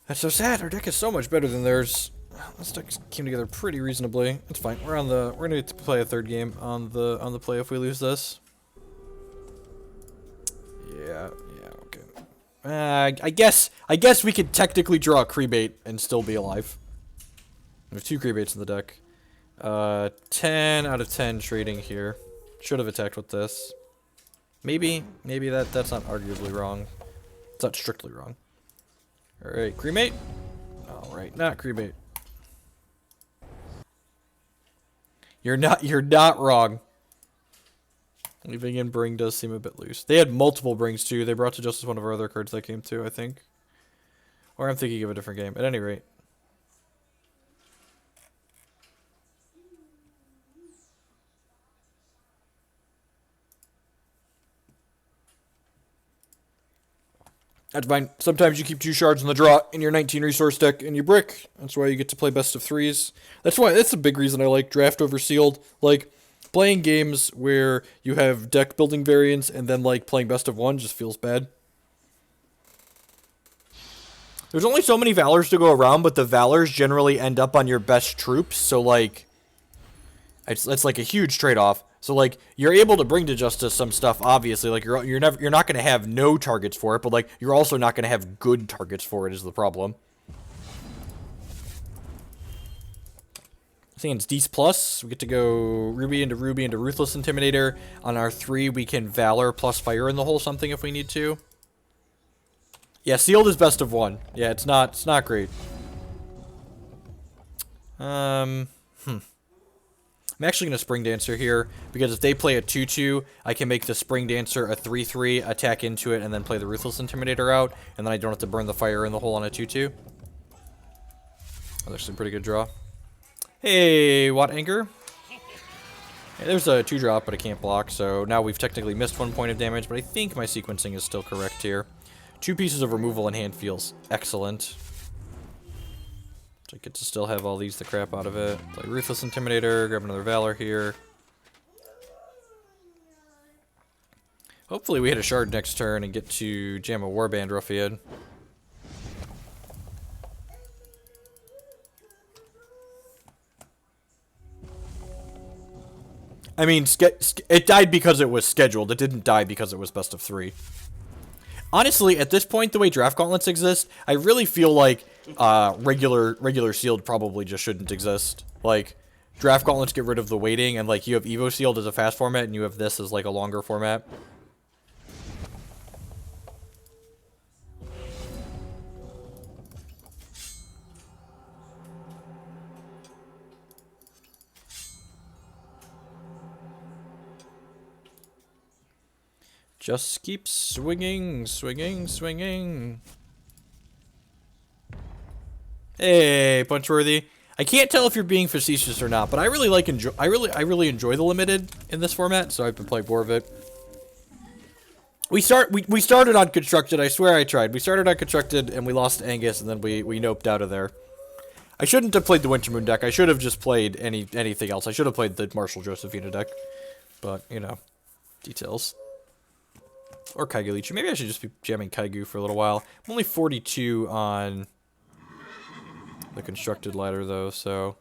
That's so sad. Our deck is so much better than theirs. This deck came together pretty reasonably. It's fine. We're gonna get to play a 3rd game on the play if we lose this. Yeah, okay. I guess we could technically draw a Cremate and still be alive. We have 2 Cremates in the deck. 10 out of 10 trading here. Should have attacked with this. Maybe that's not arguably wrong. It's not strictly wrong. Alright, Cremate? Alright, not Cremate. You're not wrong. Leaving in Bring does seem a bit loose. They had multiple Brings too. They brought to Justice one of our other cards that came too, I think. Or I'm thinking of a different game. At any rate. That's fine. Sometimes you keep 2 shards in the draw in your 19 resource deck and you brick. That's why you get to play best of 3s. That's a big reason I like draft over sealed. Like, playing games where you have deck building variants and then like playing best of 1 just feels bad. There's only so many Valors to go around, but the Valors generally end up on your best troops, so like it's like a huge trade-off. So like you're able to bring to Justice some stuff, obviously. Like you're not gonna have no targets for it, but like you're also not gonna have good targets for it is the problem. I think it's Dece Plus. We get to go Ruby into Ruthless Intimidator. On our 3, we can Valor plus Fire in the hole something if we need to. Yeah, sealed is best of 1. Yeah, it's not great. I'm actually going to Spring Dancer here, because if they play a 2-2, I can make the Spring Dancer a 3-3, attack into it, and then play the Ruthless Intimidator out, and then I don't have to burn the fire in the hole on a 2-2. That's actually a pretty good draw. Hey, Watt Anchor. Hey, there's a 2-drop, but it can't block, so now we've technically missed 1 point of damage, but I think my sequencing is still correct here. 2 pieces of removal in hand feels excellent. I get to still have all these the crap out of it. Play Ruthless Intimidator, grab another Valor here. Hopefully we hit a shard next turn and get to jam a Warband Ruffian. I mean, it died because it was scheduled. It didn't die because it was best of 3. Honestly, at this point, the way draft gauntlets exist, I really feel like regular sealed probably just shouldn't exist. Like, draft gauntlets get rid of the waiting, and like you have Evo sealed as a fast format, and you have this as like a longer format. Just keep swinging, swinging, swinging. Hey, Punchworthy. I can't tell if you're being facetious or not, but I really enjoy the limited in this format, so I've been playing more of it. We started on constructed. I swear I tried. We started on constructed and we lost Angus, and then we noped out of there. I shouldn't have played the Wintermoon deck. I should have just played anything else. I should have played the Marshall Josephina deck, but you know, details. Or Kaigu Leech. Maybe I should just be jamming Kaigu for a little while. I'm only 42 on the constructed ladder, though, so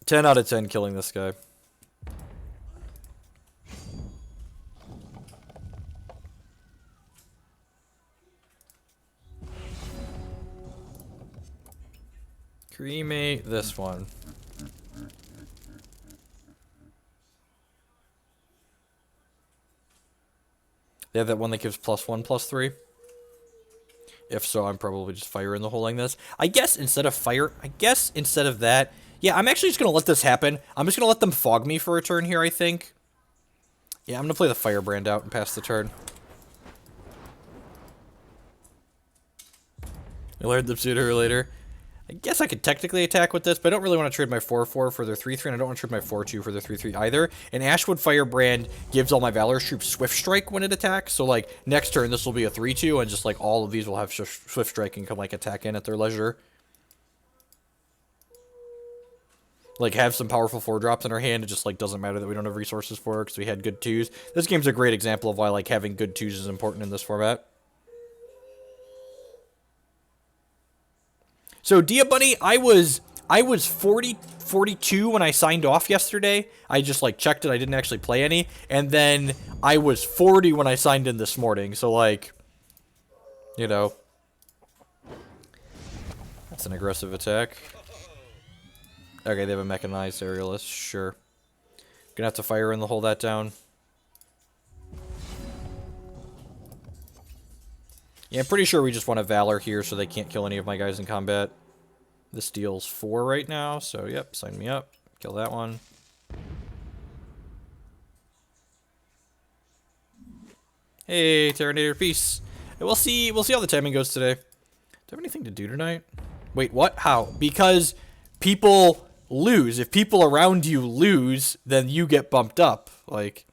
10 out of 10 killing this guy. Cremate this one. They have that one that gives +1/+3. If so, I'm probably just fire in the hole like this. I guess instead of that, yeah, I'm actually just going to let this happen. I'm just going to let them fog me for a turn here, I think. Yeah, I'm going to play the Firebrand out and pass the turn. I learned them sooner or later. I guess I could technically attack with this, but I don't really want to trade my 4/4 for their 3/3, and I don't want to trade my 4/2 for their 3/3 either. And Ashwood Firebrand gives all my Valorous troops Swift Strike when it attacks, so like next turn this will be a 3/2, and just like all of these will have Swift Strike and can like attack in at their leisure. Like have some powerful 4-drops in our hand. It just like doesn't matter that we don't have resources for it because we had good 2s. This game's a great example of why like having good 2s is important in this format. So Dia Bunny, I was 42 when I signed off yesterday. I just like checked it. I didn't actually play any. And then I was 40 when I signed in this morning. So like, you know, that's an aggressive attack. Okay, they have a mechanized aerialist. Sure. Gonna have to fire in the hold that down. Yeah, I'm pretty sure we just want a Valor here so they can't kill any of my guys in combat. This deals 4 right now, so yep, sign me up. Kill that one. Hey, Terranator, peace. And we'll see how the timing goes today. Do I have anything to do tonight? Wait, what? How? Because people lose. If people around you lose, then you get bumped up. Like,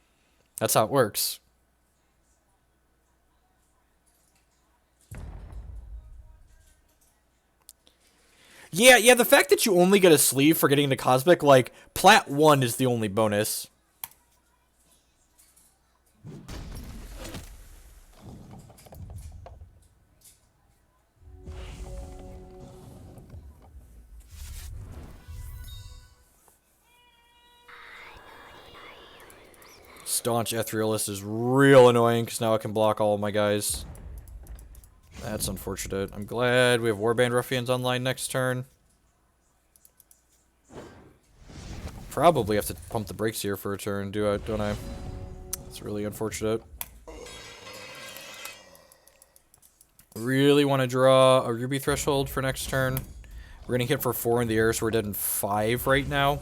that's how it works. Yeah, the fact that you only get a sleeve for getting the Cosmic, like, Plat 1 is the only bonus. Staunch Etherealist is real annoying, because now I can block all of my guys. That's unfortunate. I'm glad we have Warband Ruffians online next turn. Probably have to pump the brakes here for a turn, don't I? It's really unfortunate. Really want to draw a Ruby Threshold for next turn. We're going to hit for 4 in the air, so we're dead in 5 right now.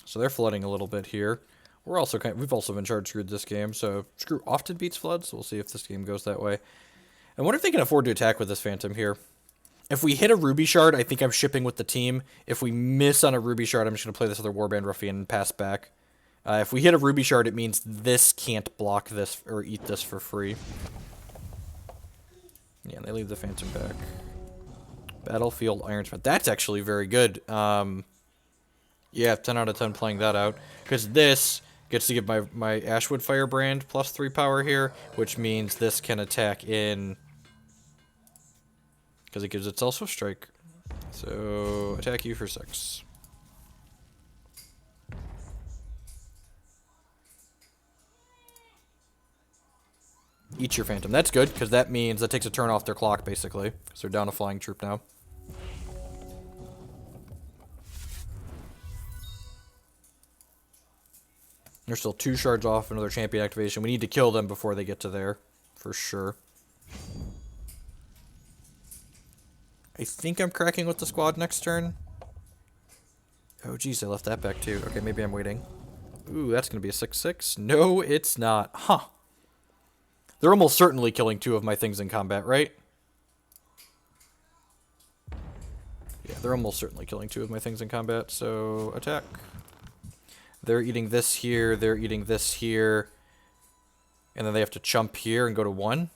So they're flooding a little bit here. We've also been charge screwed this game, so screw often beats flood, so we'll see if this game goes that way. I wonder if they can afford to attack with this Phantom here. If we hit a Ruby Shard, I think I'm shipping with the team. If we miss on a Ruby Shard, I'm just going to play this other Warband Ruffian and pass back. If we hit a Ruby Shard, it means this can't block this or eat this for free. Yeah, they leave the Phantom back. Battlefield Ironsmith. That's actually very good. Yeah, 10 out of 10 playing that out. Because this gets to give my Ashwood Firebrand plus 3 power here, which means this can attack in... Because it gives itself Swift Strike. So, attack you for 6. Eat your Phantom. That's good, because that means that takes a turn off their clock, basically. Because they're down a flying troop now. They're still 2 shards off another champion activation. We need to kill them before they get to there, for sure. I think I'm cracking with the squad next turn. Oh, geez, I left that back too. Okay, maybe I'm waiting. Ooh, that's going to be a 6/6. No, it's not. Huh. They're almost certainly killing 2 of my things in combat, right? Yeah, they're almost certainly killing 2 of my things in combat, so attack. They're eating this here, they're eating this here. And then they have to chump here and go to 1.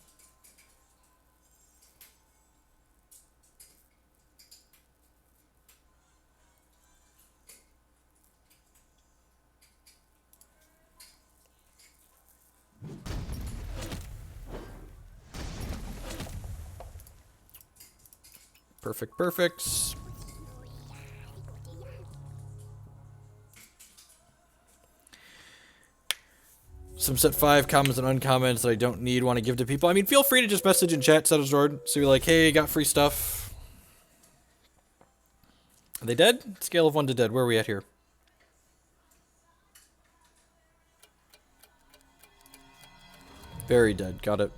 Perfect, perfect. Some set 5 commons and uncommons that I don't need, want to give to people. I mean, feel free to just message in chat, Settlesword. So you're like, hey, got free stuff. Are they dead? Scale of 1 to dead. Where are we at here? Very dead. Got it.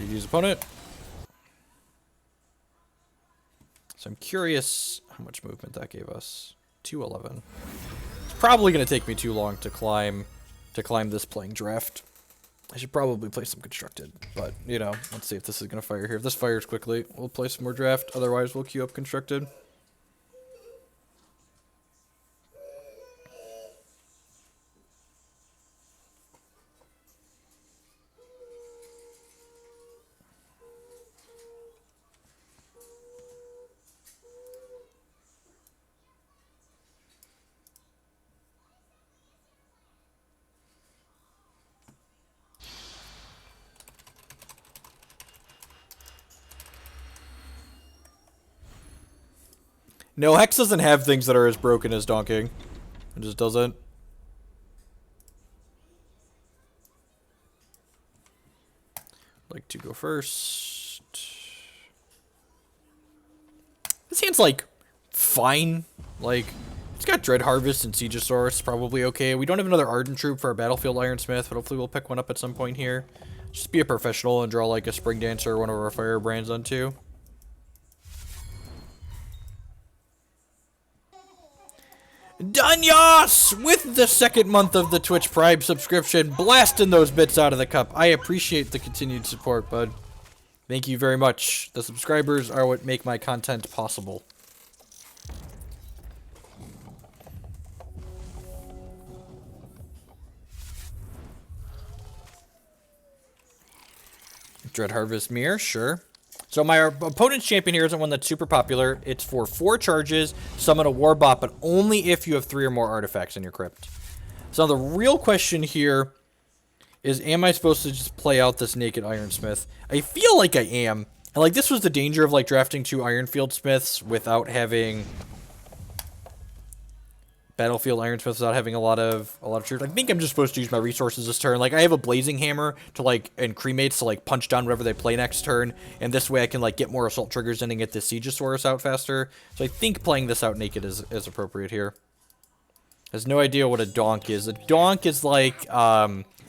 GG's opponent. So I'm curious how much movement that gave us. 211. It's probably going to take me too long to climb this playing draft. I should probably play some constructed, but you know, let's see if this is going to fire here. If this fires quickly, we'll play some more draft. Otherwise, we'll queue up constructed. No, Hex doesn't have things that are as broken as Dawn King. It just doesn't. Like to go first. This hand's like fine. Like it's got Dread Harvest and Siegesaurus, probably okay. We don't have another Ardent Troop for our Battlefield Ironsmith, but hopefully we'll pick one up at some point here. Just be a professional and draw like a Spring Dancer or one of our Firebrands on 2. Danyos with the 2nd month of the Twitch Prime subscription, blasting those bits out of the cup. I appreciate the continued support, bud. Thank you very much. The subscribers are what make my content possible. Dread Harvest Mirror, sure. So my opponent's champion here isn't one that's super popular. It's for 4 charges, summon a Warbot, but only if you have 3 or more artifacts in your crypt. So the real question here is, am I supposed to just play out this Naked Ironsmith? I feel like I am. And like this was the danger of like drafting 2 Ironfield Smiths without having Battlefield Ironsmith, without having a lot of troops. I think I'm just supposed to use my resources this turn. Like I have a Blazing Hammer to like, and Cremates to like punch down whatever they play next turn, and this way I can like get more assault triggers in and get this Siegesaurus out faster. So I think playing this out naked is appropriate here. Has no idea what a donk is. A donk is like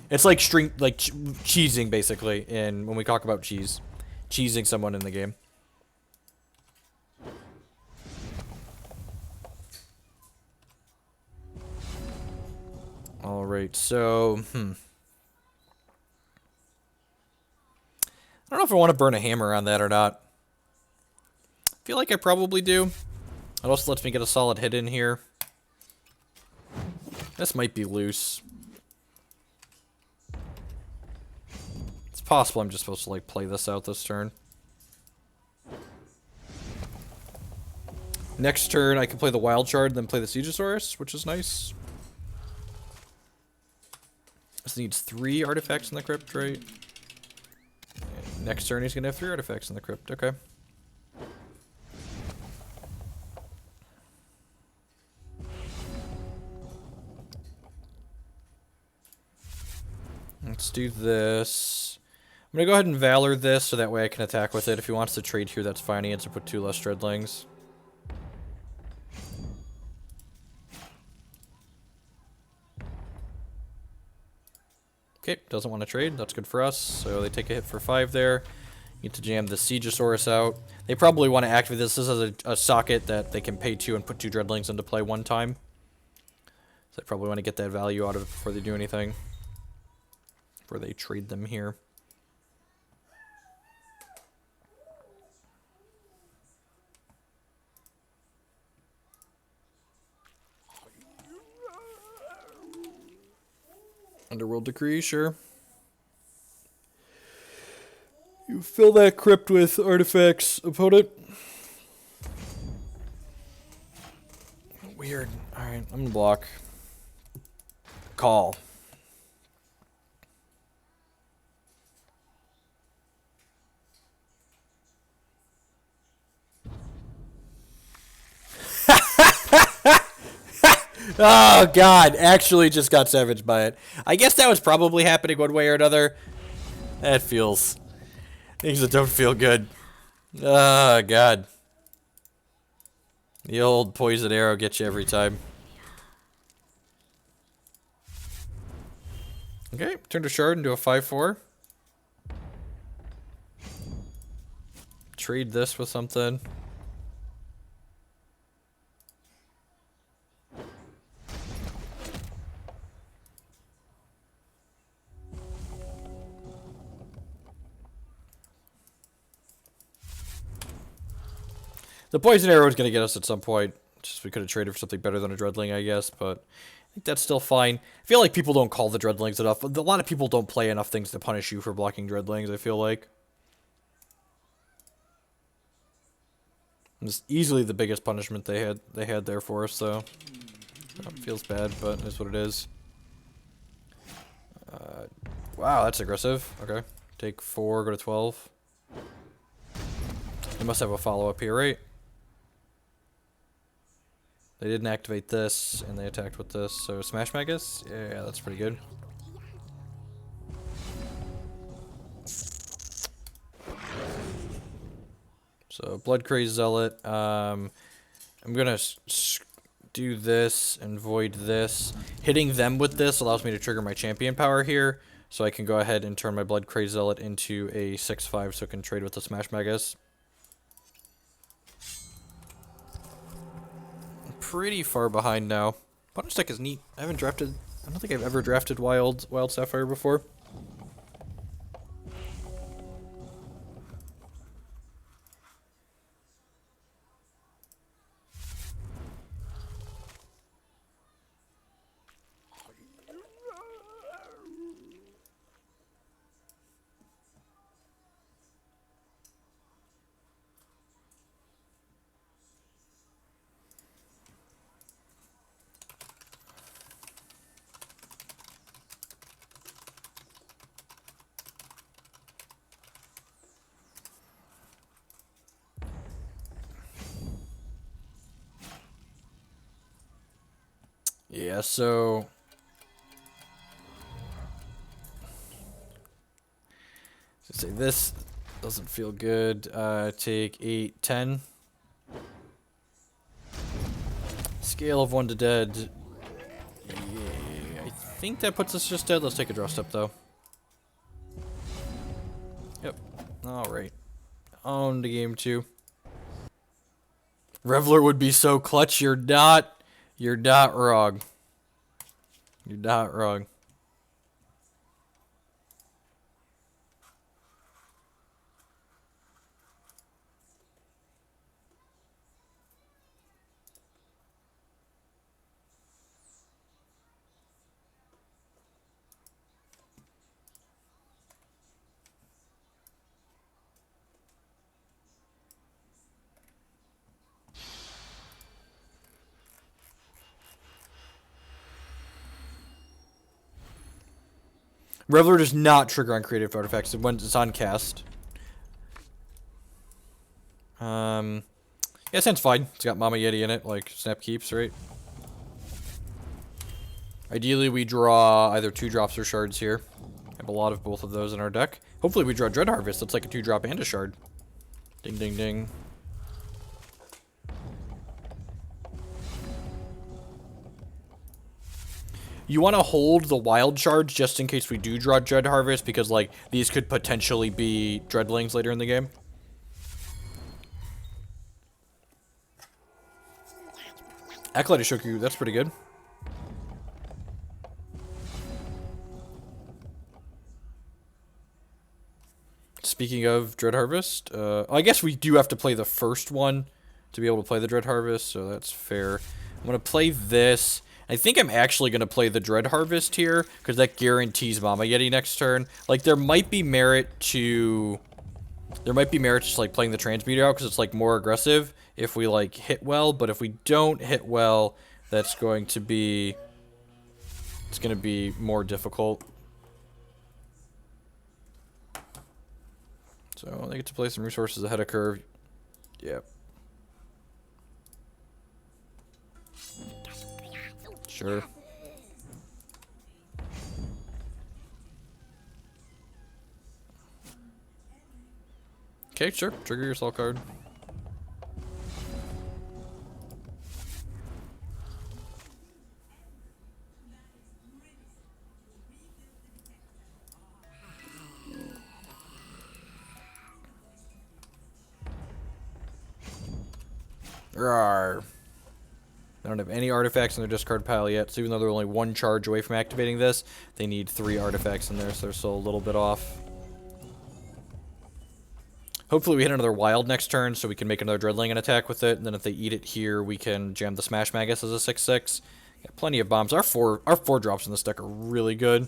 it's like cheesing basically in when we talk about cheesing someone in the game. All right, so I don't know if I want to burn a hammer on that or not. Feel like I probably do. It also lets me get a solid hit in here. This might be loose. It's possible I'm just supposed to like play this out this turn. Next turn I can play the Wild Shard, then play the Siegesaurus, which is nice. This needs 3 artifacts in the crypt, right? And next turn he's gonna have 3 artifacts in the crypt, okay. Let's do this. I'm gonna go ahead and Valor this so that way I can attack with it. If he wants to trade here, that's fine. He has to put 2 less Dreadlings. Okay, doesn't want to trade. That's good for us. So they take a hit for 5 there. Need to jam the Siegesaurus out. They probably want to activate this. This is a socket that they can pay 2 and put 2 Dreadlings into play one time. So they probably want to get that value out of it before they do anything. Before they trade them here. Underworld Decree, sure. You fill that crypt with artifacts, opponent. Weird. Alright, I'm gonna block. Call. Oh god, actually just got savaged by it. I guess that was probably happening one way or another. That feels... things that don't feel good. Oh god. The old poison arrow gets you every time. Okay, turn to shard into a 5-4. Trade this with something. The poison arrow is going to get us at some point. Just we could have traded for something better than a Dreadling, I guess, but I think that's still fine. I feel like people don't call the Dreadlings enough. A lot of people don't play enough things to punish you for blocking Dreadlings, I feel like. It's easily the biggest punishment they had there for us, so it feels bad, but it's what it is. Wow, that's aggressive. Okay, take 4, go to 12. They must have a follow-up here, right? They didn't activate this, and they attacked with this, so Smash Magus? Yeah, that's pretty good. So, Blood Crazed Zealot. I'm gonna do this and void this. Hitting them with this allows me to trigger my champion power here, so I can go ahead and turn my Blood Crazed Zealot into a 6/5 so I can trade with the Smash Magus. Pretty far behind now. Punish deck is neat. I don't think I've ever drafted Wild Sapphire before. Yeah, so say this doesn't feel good. Take 8, 10. Scale of 1 to dead. Yeah, I think that puts us just dead. Let's take a draw step though. Yep. Alright. On to game 2. Reveler would be so clutch. You're not wrong. You're not wrong. Reveler does not trigger on creative artifacts when it's on cast. Yeah, sounds fine. It's got Mama Yeti in it, like Snap Keeps, right? Ideally, we draw either 2-drops or shards here. Have a lot of both of those in our deck. Hopefully, we draw Dread Harvest. That's like a 2-drop and a shard. Ding, ding, ding. You want to hold the wild shards just in case we do draw Dread Harvest, because like these could potentially be Dreadlings later in the game. Acolyte Shoku, that's pretty good. Speaking of Dread Harvest, I guess we do have to play the first one to be able to play the Dread Harvest, so that's fair. I'm going to play this. I think I'm actually going to play the Dread Harvest here, because that guarantees Mama Yeti next turn. Like, there might be merit to... There might be merit to, like, playing the Transmuter out, because it's, like, more aggressive if we, like, hit well. But if we don't hit well, that's going to be... It's going to be more difficult. So, they get to play some resources ahead of curve. Yep. Sure. Okay, sure. Trigger your soul card. Rawr. They don't have any artifacts in their discard pile yet, so even though they're only 1 charge away from activating this, they need 3 artifacts in there, so they're still a little bit off. Hopefully we hit another wild next turn, so we can make another Dreadling and attack with it, and then if they eat it here, we can jam the Smash Magus as a 6/6. Got plenty of bombs. Our 4 drops in this deck are really good.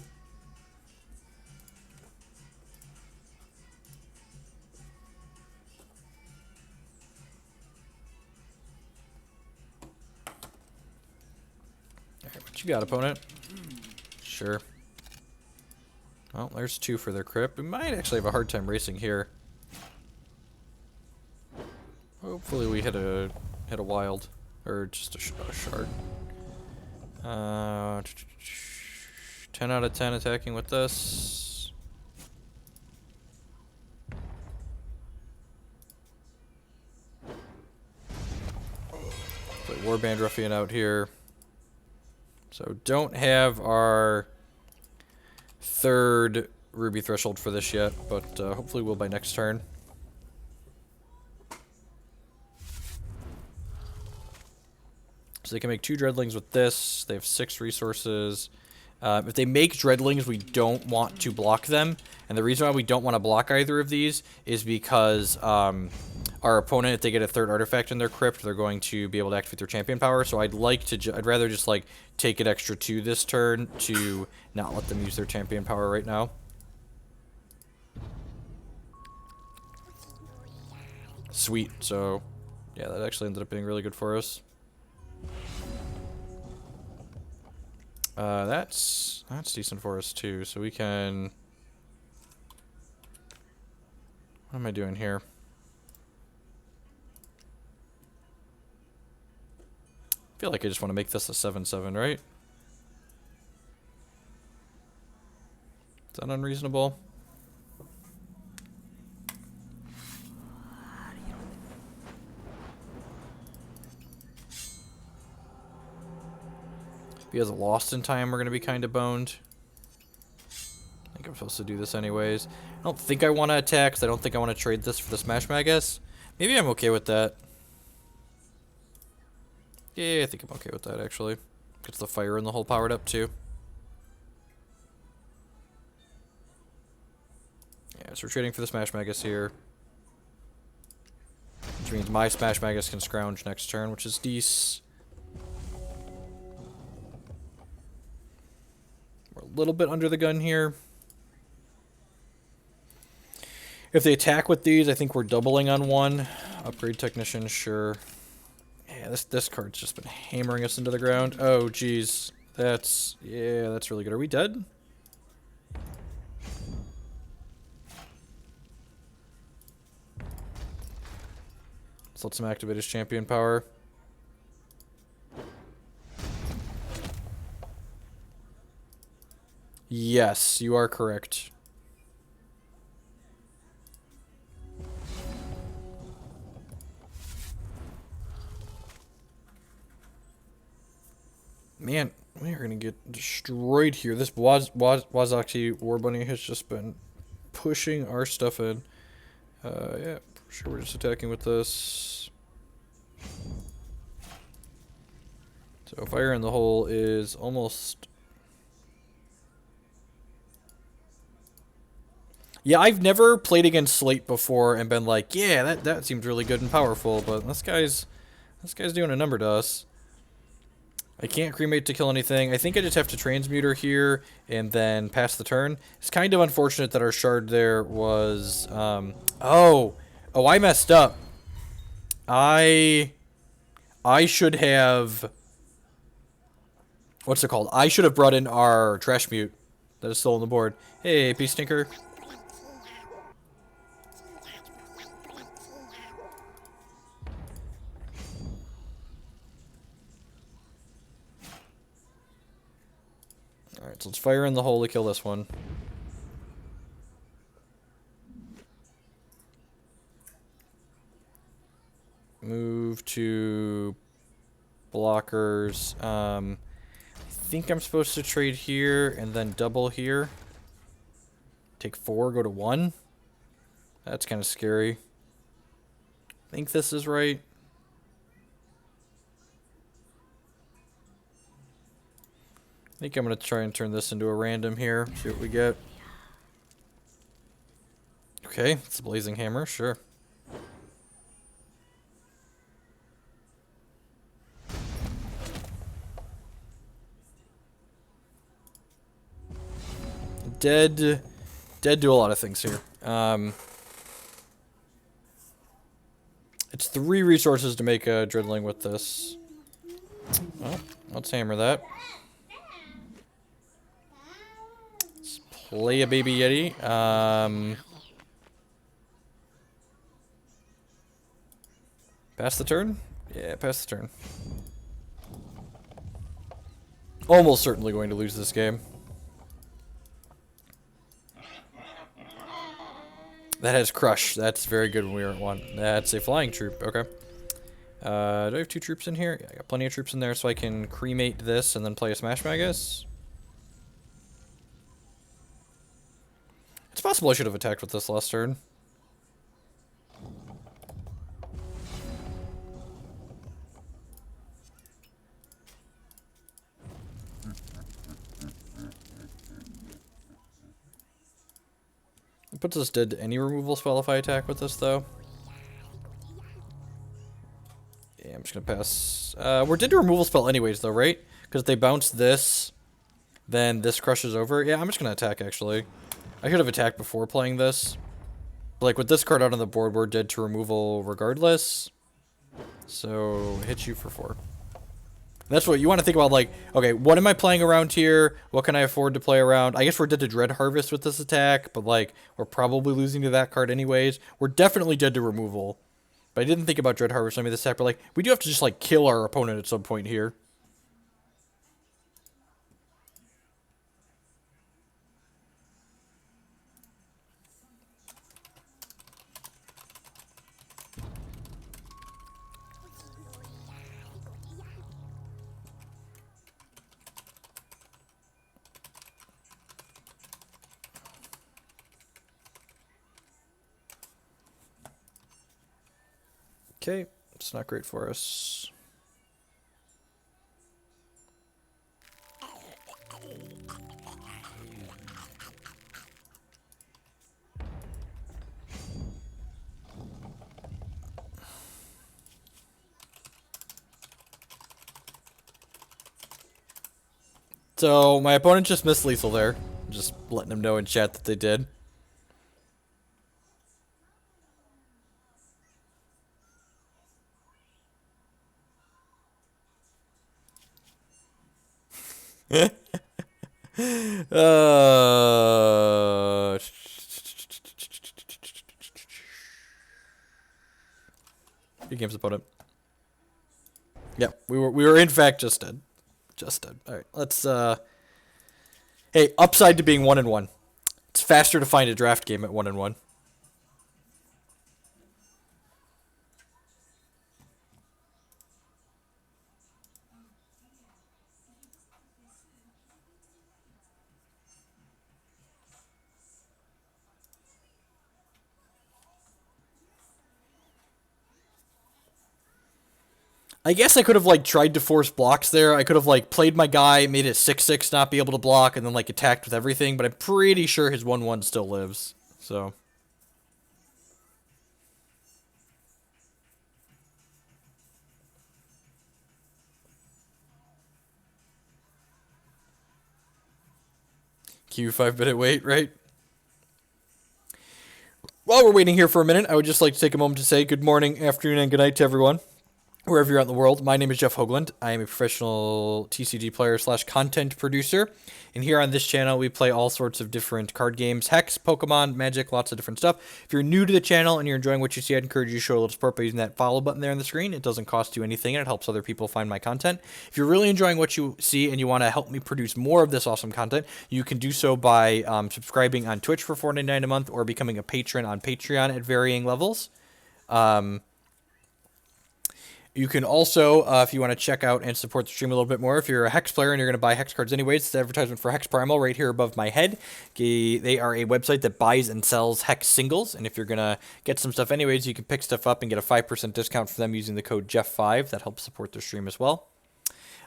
What you got, opponent? Sure. Well, there's 2 for their crypt. We might actually have a hard time racing here. Hopefully we hit a wild, or just a shard. 10 out of 10 attacking with this. Put Warband Ruffian out here. So don't have our 3rd Ruby Threshold for this yet, but hopefully we'll by next turn. So they can make 2 Dreadlings with this. They have 6 resources. If they make Dreadlings, we don't want to block them. And the reason why we don't want to block either of these is because our opponent, if they get a 3rd artifact in their crypt, they're going to be able to activate their champion power. So I'd rather just like take an extra 2 this turn to not let them use their champion power right now. Sweet. So yeah, that actually ended up being really good for us. That's decent for us too. So we can. What am I doing here? I feel like I just want to make this a 7/7, right? Is that unreasonable? If he has a Lost in Time, we're going to be kind of boned. I think I'm supposed to do this anyways. I don't think I want to attack, because I don't think I want to trade this for the Smash Magus. Maybe I'm okay with that. Yeah, I think I'm okay with that, actually. Gets the fire and the hull powered up, too. Yeah, so we're trading for the Smash Magus here. Which means my Smash Magus can scrounge next turn, which is decent. We're a little bit under the gun here. If they attack with these, I think we're doubling on 1. Upgrade Technician, sure. Yeah, this card's just been hammering us into the ground. Oh, geez. That's really good. Are we dead? lets him activate his champion power. Yes, you are correct. Man, we are gonna get destroyed here. This Wazaxi War Bunny has just been pushing our stuff in. Yeah, for sure we're just attacking with this. So fire in the hole is almost... Yeah, I've never played against Slate before and been like, yeah, that seems really good and powerful, but this guy's doing a number to us. I can't cremate to kill anything. I think I just have to transmuter here and then pass the turn. It's kind of unfortunate that our shard there was oh, I messed up. I should have, what's it called? I should have brought in our trash mute that is still on the board. Hey, Peace Stinker. Alright, so let's fire in the hole to kill this one. Move to blockers. I think I'm supposed to trade here and then double here. Take 4, go to 1. That's kind of scary. I think this is right. I think I'm going to try and turn this into a random here. See what we get. Okay, it's a Blazing Hammer, sure. Dead do a lot of things here. It's 3 resources to make a Dreadling with this. Well, let's hammer that. Let's play a Baby Yeti. Pass the turn? Yeah, pass the turn. Almost certainly going to lose this game. That has Crush. That's very good when we are at 1. That's a flying troop. Okay. Do I have 2 troops in here? Yeah, I got plenty of troops in there, so I can cremate this and then play a Smash Magus. It's possible I should have attacked with this last turn. It puts us dead to any removal spell if I attack with this, though. Yeah, I'm just gonna pass. We're dead to removal spell anyways, though, right? Because if they bounce this, then this crushes over. Yeah, I'm just gonna attack, actually. I should have attacked before playing this. Like, with this card out on the board, we're dead to removal regardless. So, hit you for 4. That's what you want to think about, like, okay, what am I playing around here? What can I afford to play around? I guess we're dead to Dread Harvest with this attack, but, like, we're probably losing to that card anyways. We're definitely dead to removal. But I didn't think about Dread Harvest when I made this attack, but, like, we do have to just, like, kill our opponent at some point here. Okay, it's not great for us. So, my opponent just missed lethal there. Just letting them know in chat that they did. Good game, his opponent. Yep, we were in fact just dead. Just dead. All right, let's. Hey, upside to being 1-1. It's faster to find a draft game at 1-1. I guess I could have, like, tried to force blocks there. I could have, like, played my guy, made it 6-6 not be able to block, and then, like, attacked with everything, but I'm pretty sure his 1-1 still lives, so. Q 5-minute wait, right? While we're waiting here for a minute, I would just like to take a moment to say good morning, afternoon, and good night to everyone, wherever you're at in the world. My name is Jeff Hoagland. I am a professional TCG player / content producer. And here on this channel, we play all sorts of different card games, Hex, Pokemon, Magic, lots of different stuff. If you're new to the channel and you're enjoying what you see, I'd encourage you to show a little support by using that follow button there on the screen. It doesn't cost you anything and it helps other people find my content. If you're really enjoying what you see and you want to help me produce more of this awesome content, you can do so by subscribing on Twitch for $4.99 a month or becoming a patron on Patreon at varying levels. You can also, if you want to check out and support the stream a little bit more, if you're a Hex player and you're going to buy Hex cards anyways, it's the advertisement for Hex Primal right here above my head. They are a website that buys and sells Hex singles, and if you're going to get some stuff anyways, you can pick stuff up and get a 5% discount for them using the code Jeff5. That helps support the stream as well.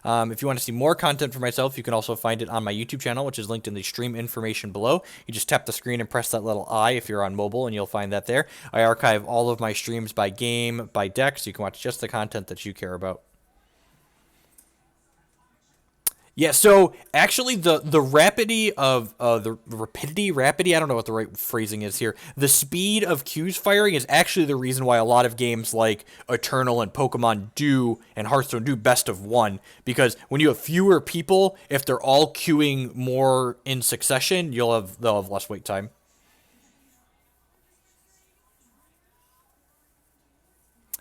If you want to see more content for myself, you can also find it on my YouTube channel, which is linked in the stream information below. You just tap the screen and press that little I if you're on mobile, and you'll find that there. I archive all of my streams by game, by deck, so you can watch just the content that you care about. Yeah, so actually the rapidity of the rapidity, I don't know what the right phrasing is here. The speed of Q's firing is actually the reason why a lot of games like Eternal and Pokemon do and Hearthstone do best of one, because when you have fewer people, if they're all queuing more in succession, they'll have less wait time.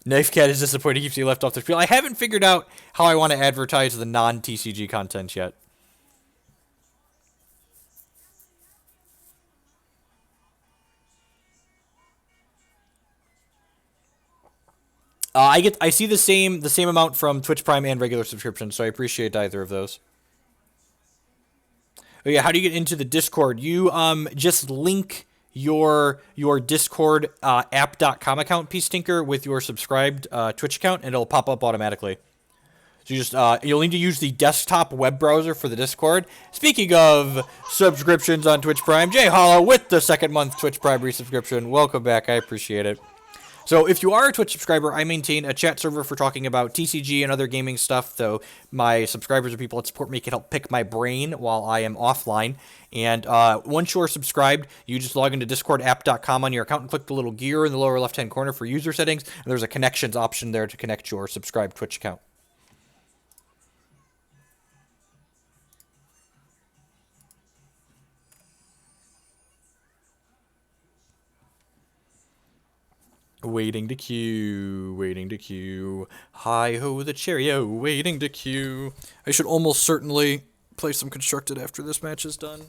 Knife Cat is disappointed. Keeps you left off the field. I haven't figured out how I want to advertise the non-TCG content yet. I see the same amount from Twitch Prime and regular subscription, so I appreciate either of those. Oh yeah, how do you get into the Discord? You just link your Discord app.com account, Peace Tinker, with your subscribed Twitch account, and it'll pop up automatically. So you just you'll need to use the desktop web browser for the Discord. Speaking of subscriptions on Twitch Prime, Jay Hollow with the second month Twitch Prime resubscription. Welcome back. I appreciate it. So if you are a Twitch subscriber, I maintain a chat server for talking about TCG and other gaming stuff, so my subscribers or people that support me can help pick my brain while I am offline. And once you're subscribed, you just log into discordapp.com on your account and click the little gear in the lower left-hand corner for user settings, and there's a connections option there to connect your subscribed Twitch account. Waiting to queue, waiting to queue. Hi-ho the chariot, waiting to queue. I should almost certainly play some Constructed after this match is done.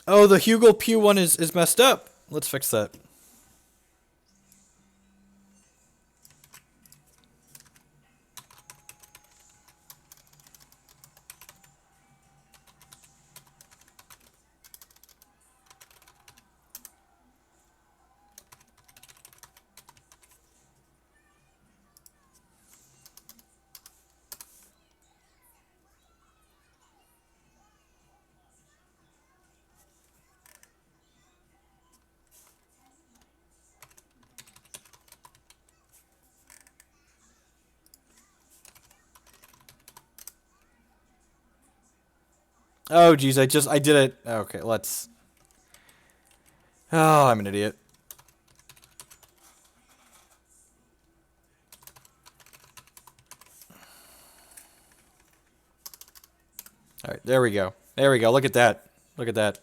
Oh, the Hugo Pew one is messed up. Let's fix that. Oh, geez, I did it. Okay, let's... Oh, I'm an idiot. Alright, there we go. There we go. Look at that. Look at that.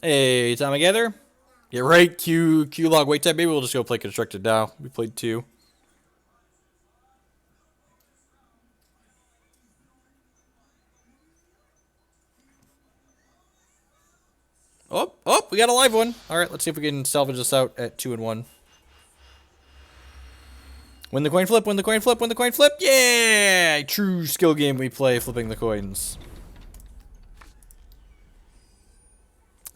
Hey, time together. Yeah, right. Q log wait time. Maybe we'll just go play constructed now. We played 2. Oh, we got a live one. All right, let's see if we can salvage this out at 2 and 1. Win the coin flip, win the coin flip, win the coin flip. Yeah! True skill game we play, flipping the coins.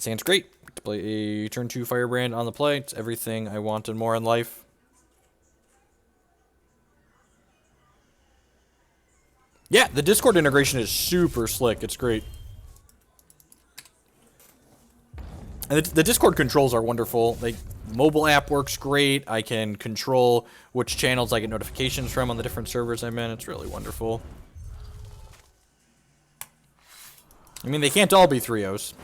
Sounds great. To play a turn 2 Firebrand on the play. It's everything I want and more in life. Yeah, the Discord integration is super slick. It's great. And the Discord controls are wonderful. The mobile app works great. I can control which channels I get notifications from on the different servers I'm in. It's really wonderful. I mean, they can't all be 3-0s.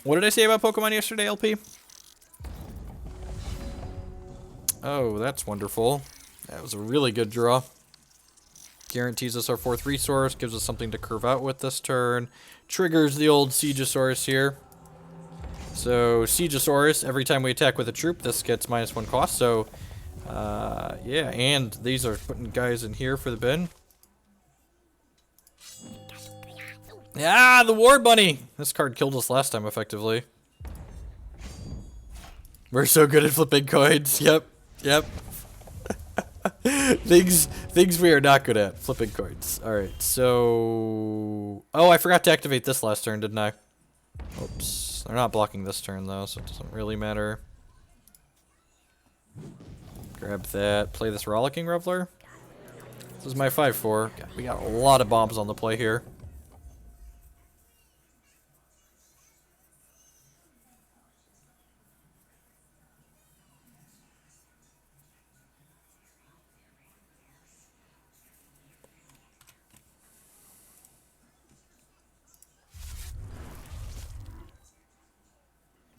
What did I say about Pokemon yesterday, LP? Oh, that's wonderful. That was a really good draw. Guarantees us our 4th resource, gives us something to curve out with this turn. Triggers the old Siegesaurus here. So, Siegesaurus, every time we attack with a troop, this gets -1 cost. So, yeah, and these are putting guys in here for the bin. Ah, the War Bunny! This card killed us last time, effectively. We're so good at flipping coins. Yep. things we are not good at. Flipping coins. Alright, so... Oh, I forgot to activate this last turn, didn't I? Oops. They're not blocking this turn, though, so it doesn't really matter. Grab that. Play this Rollicking Reveler. This is my 5-4. We got a lot of bombs on the play here.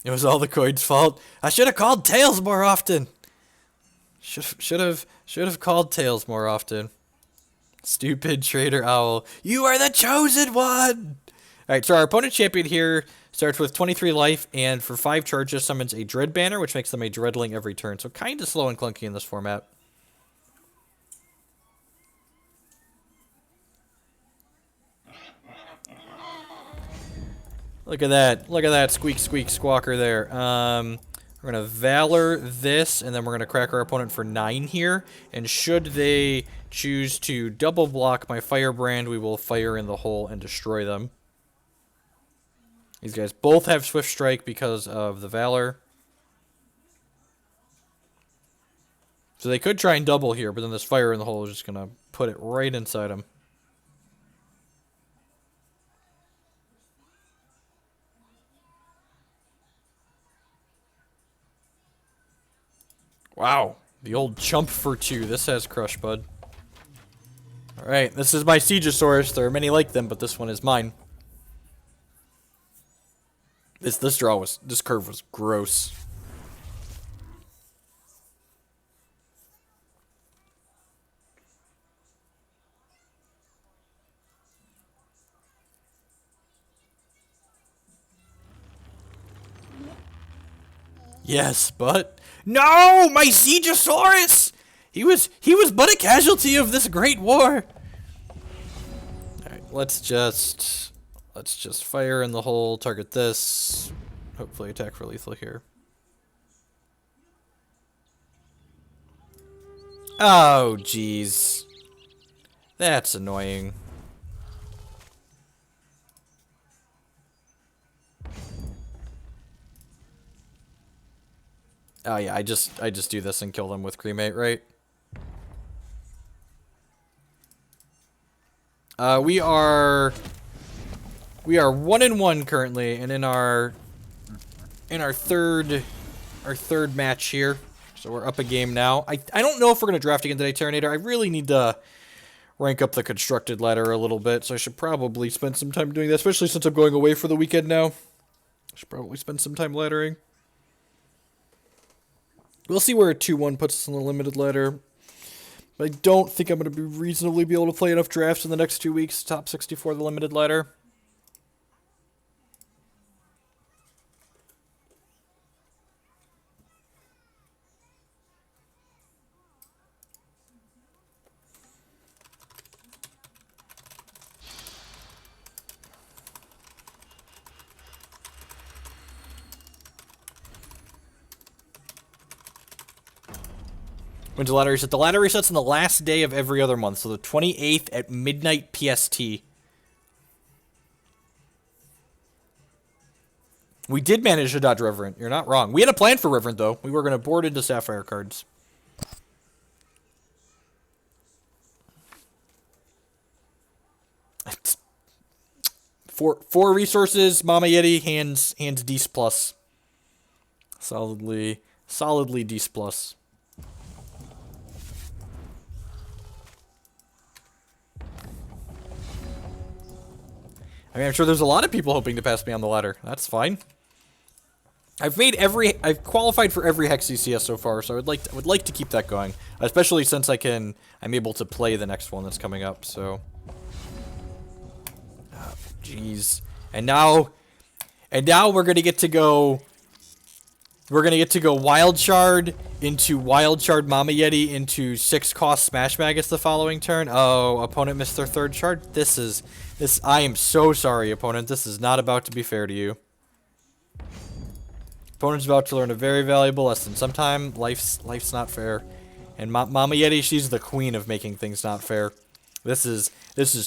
It was all the coin's fault. I should have called Tails more often. Should have called Tails more often. Stupid Trader Owl. You are the chosen one! Alright, so our opponent champion here starts with 23 life, and for 5 charges summons a Dread Banner, which makes them a Dreadling every turn. So kind of slow and clunky in this format. Look at that. Look at that squeak squawker there. We're going to Valor this, and then we're going to crack our opponent for 9 here. And should they choose to double block my Firebrand, we will fire in the hole and destroy them. These guys both have Swift Strike because of the Valor. So they could try and double here, but then this fire in the hole is just going to put it right inside them. Wow, the old chump for 2. This has Crush, bud. Alright, this is my Siegesaurus. There are many like them, but this one is mine. This curve was gross. Yes, but no, my Siegesaurus! He was but a casualty of this great war. Alright, let's just fire in the hole, target this. Hopefully attack for lethal here. Oh, jeez. That's annoying. Oh yeah, I just do this and kill them with Cremate, right? We are 1-1 currently, and in our third match here. So we're up a game now. I don't know if we're gonna draft again today, Terminator. I really need to rank up the constructed ladder a little bit, so I should probably spend some time doing that, especially since I'm going away for the weekend now. I should probably spend some time laddering. We'll see where a 2-1 puts us on the limited ladder. But I don't think I'm going to be reasonably be able to play enough drafts in the next 2 weeks to top 64 the limited ladder. When's the ladder reset? The ladder resets on the last day of every other month, so the 28th at midnight PST. We did manage to dodge Reverend. You're not wrong. We had a plan for Reverend, though. We were going to board into Sapphire cards. Four resources, Mama Yeti, hands Dece plus. Solidly Dece plus. I mean, I'm sure there's a lot of people hoping to pass me on the ladder. That's fine. I've qualified for every Hex CCS so far, so I would like to keep that going, especially since I'm able to play the next one that's coming up. So, jeez, and now we're gonna get to go. We're gonna get to go Wild Shard into Wild Shard Mama Yeti into 6-cost Smash Maggots the following turn. Oh, opponent missed their 3rd shard. I am so sorry, opponent. This is not about to be fair to you. Opponent's about to learn a very valuable lesson. Sometimes life's not fair. And Mama Yeti, she's the queen of making things not fair. This is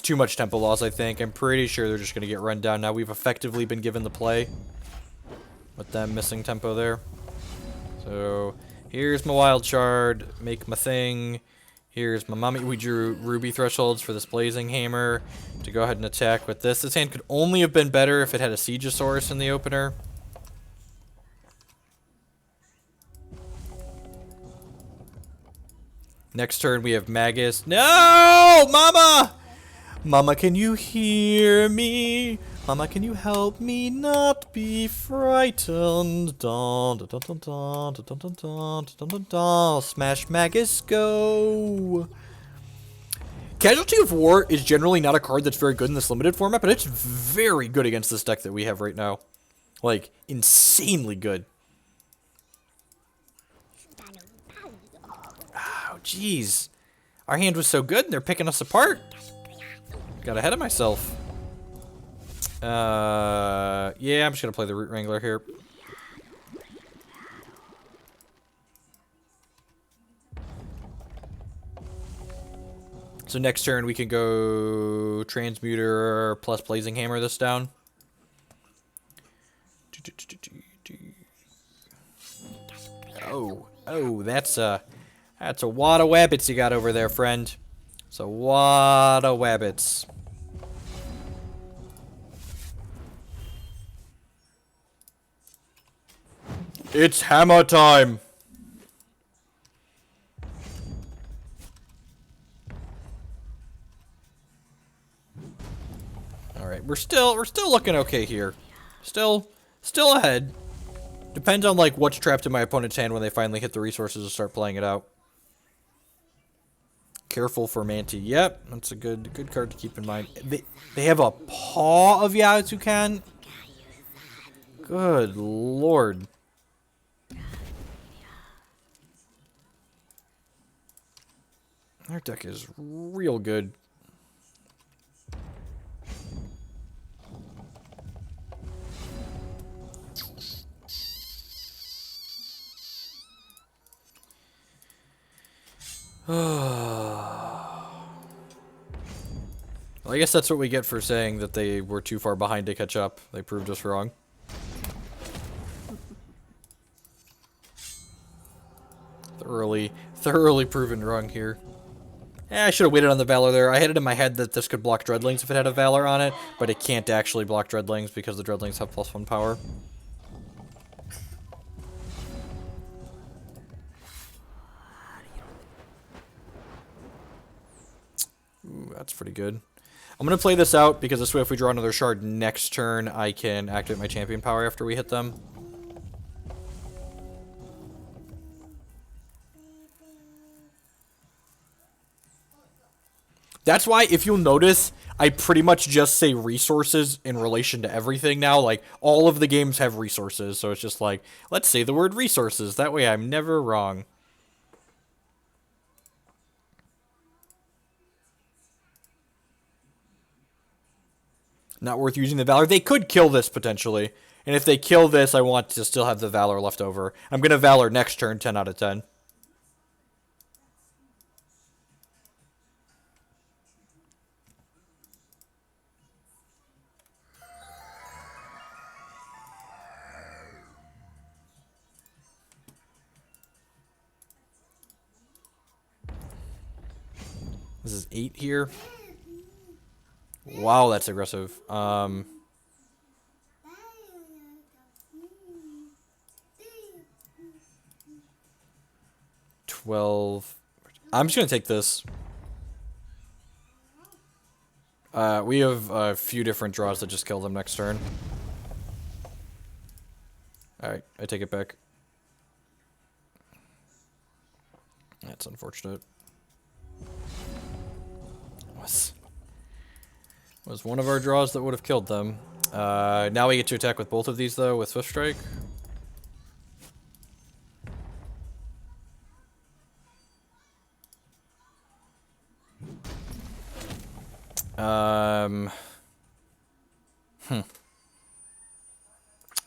too much tempo loss, I think. I'm pretty sure they're just going to get run down now. We've effectively been given the play with them missing tempo there. So, here's my Wild Shard. Make my thing. Here's my Mama. We drew Ruby Thresholds for this Blazing Hammer to go ahead and attack with this. This hand could only have been better if it had a Siegesaurus in the opener. Next turn we have Magus. No! Mama! Mama, can you hear me? Mama, can you help me not be frightened? Dun, dun, dun, dun, dun, dun, dun, dun, dun, dun, dun. Smash Magus, go! Casualty of War is generally not a card that's very good in this limited format, but it's very good against this deck that we have right now. Like, insanely good. Oh, jeez. Our hand was so good, and they're picking us apart. Got ahead of myself. Yeah, I'm just gonna play the Root Wrangler here. So next turn we can go Transmuter plus Blazing Hammer this down. Oh, that's a wad of wabbits you got over there, friend. It's a wad of wabbits. It's hammer time. All right, we're still looking okay here. Still ahead. Depends on like what's trapped in my opponent's hand when they finally hit the resources to start playing it out. Careful for Manti. Yep, that's a good card to keep in mind. They have a Paw of Yazukan. Good lord. Their deck is real good. Well, I guess that's what we get for saying that they were too far behind to catch up. They proved us wrong. Thoroughly proven wrong here. I should have waited on the Valor there. I had it in my head that this could block Dreadlings if it had a Valor on it, but it can't actually block Dreadlings because the Dreadlings have +1 power. Ooh, that's pretty good. I'm going to play this out because this way if we draw another shard next turn, I can activate my champion power after we hit them. That's why, if you'll notice, I pretty much just say resources in relation to everything now. Like, all of the games have resources, so it's just like, let's say the word resources. That way I'm never wrong. Not worth using the Valor. They could kill this, potentially. And if they kill this, I want to still have the Valor left over. I'm going to Valor next turn, 10 out of 10. This is 8 here. Wow, that's aggressive. 12. I'm just going to take this. We have a few different draws that just kill them next turn. Alright, I take it back. That's unfortunate. Was one of our draws that would have killed them. Now we get to attack with both of these, though, with Swift Strike. I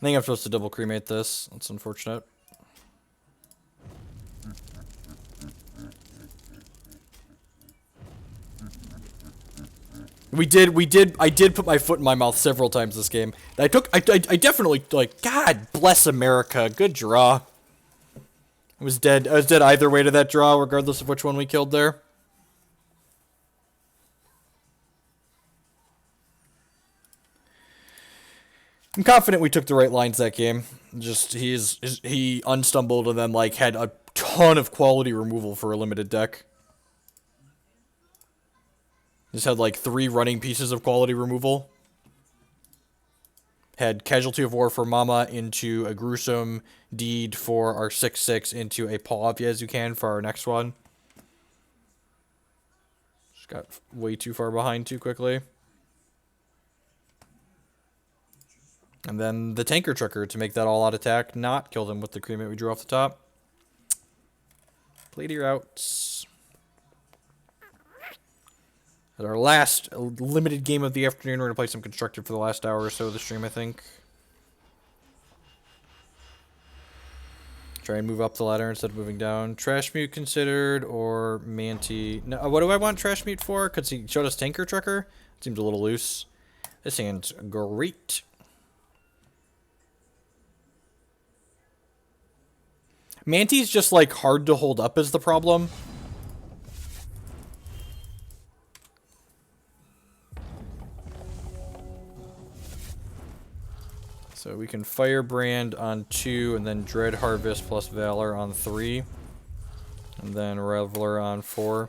think I'm supposed to double cremate this. That's unfortunate. I did put my foot in my mouth several times this game. I definitely, like, God bless America. Good draw. I was dead either way to that draw, regardless of which one we killed there. I'm confident we took the right lines that game. Just, he unstumbled and then, like, had a ton of quality removal for a limited deck. Just had like 3 running pieces of quality removal. Had Casualty of War for Mama into a Gruesome Deed for our 6/6 into a Paw of Yezukan for our next one. Just got way too far behind too quickly. And then the Tanker Trucker to make that all-out attack, not kill them with the cremate we drew off the top. Play to your outs. At our last limited game of the afternoon, we're going to play some Constructed for the last hour or so of the stream, I think. Try and move up the ladder instead of moving down. Trash Mute considered, or Manti. No, what do I want Trash Mute for? Because he showed us Tanker Trucker. Seems a little loose. This hand's great. Manti's just, like, hard to hold up is the problem. So we can Firebrand on 2, and then Dread Harvest plus Valor on 3. And then Reveler on 4.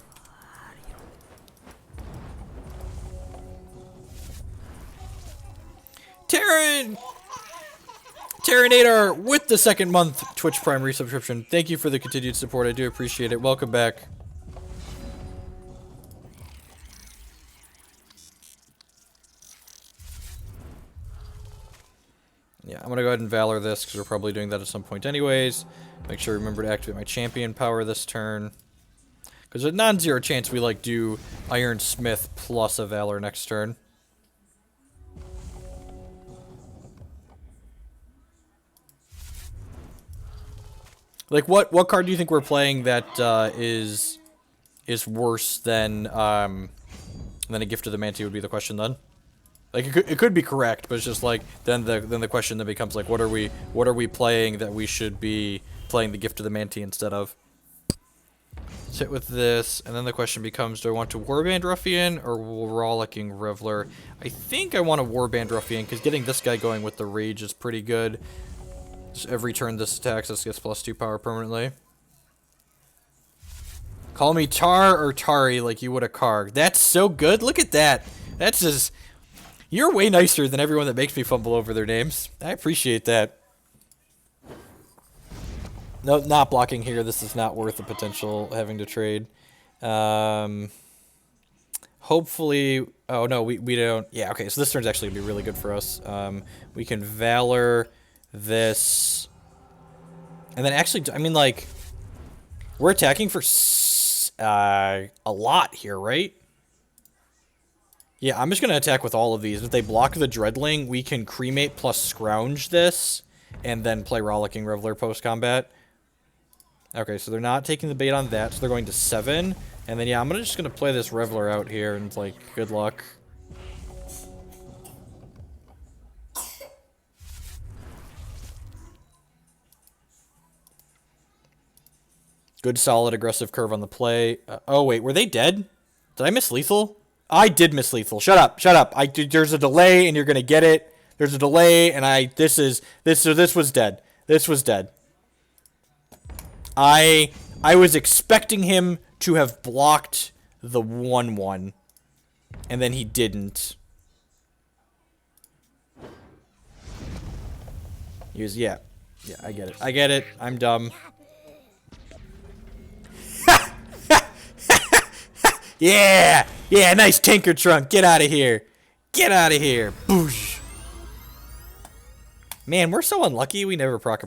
Terranator with the second month Twitch Prime resubscription. Thank you for the continued support. I do appreciate it. Welcome back. Yeah, I'm going to go ahead and Valor this, because we're probably doing that at some point anyways. Make sure I remember to activate my champion power this turn. Because there's a non-zero chance we, like, do Iron Smith plus a Valor next turn. Like, what card do you think we're playing that is worse than a Gift of the Manti would be the question then? Like, it could be correct, but it's just like then the question then becomes like, what are we playing that we should be playing the Gift of the Manti instead of? Let's hit with this, and then the question becomes, do I want to Warband Ruffian or Rollicking Reveler? I think I want a Warband Ruffian, because getting this guy going with the Rage is pretty good. Just every turn this attacks, this gets +2 power permanently. Call me Tar or Tari like you would a Karg. That's so good. Look at that. That's just... You're way nicer than everyone that makes me fumble over their names. I appreciate that. No, not blocking here. This is not worth the potential having to trade. Hopefully... Oh, no, we don't... Yeah, okay, so this turn's actually going to be really good for us. We can Valor this. And then actually, I mean, like... We're attacking for a lot here, right? Yeah, I'm just going to attack with all of these. If they block the Dreadling, we can Cremate plus Scrounge this, and then play Rollicking Reveler post-combat. Okay, so they're not taking the bait on that, so they're going to 7. And then, yeah, I'm just going to play this Reveler out here, and, like, good luck. Good, solid, aggressive curve on the play. Oh, wait, were they dead? Did I miss lethal? I did miss lethal. Shut up, shut up. There's a delay, and you're gonna get it. There's a delay, and this was dead. This was dead. I was expecting him to have blocked the 1/1, and then he didn't. He was, yeah, I get it. I get it. I'm dumb. Yeah! Yeah, nice Tinker Trunk. Get out of here. Get out of here. Boosh. Man, we're so unlucky we never proc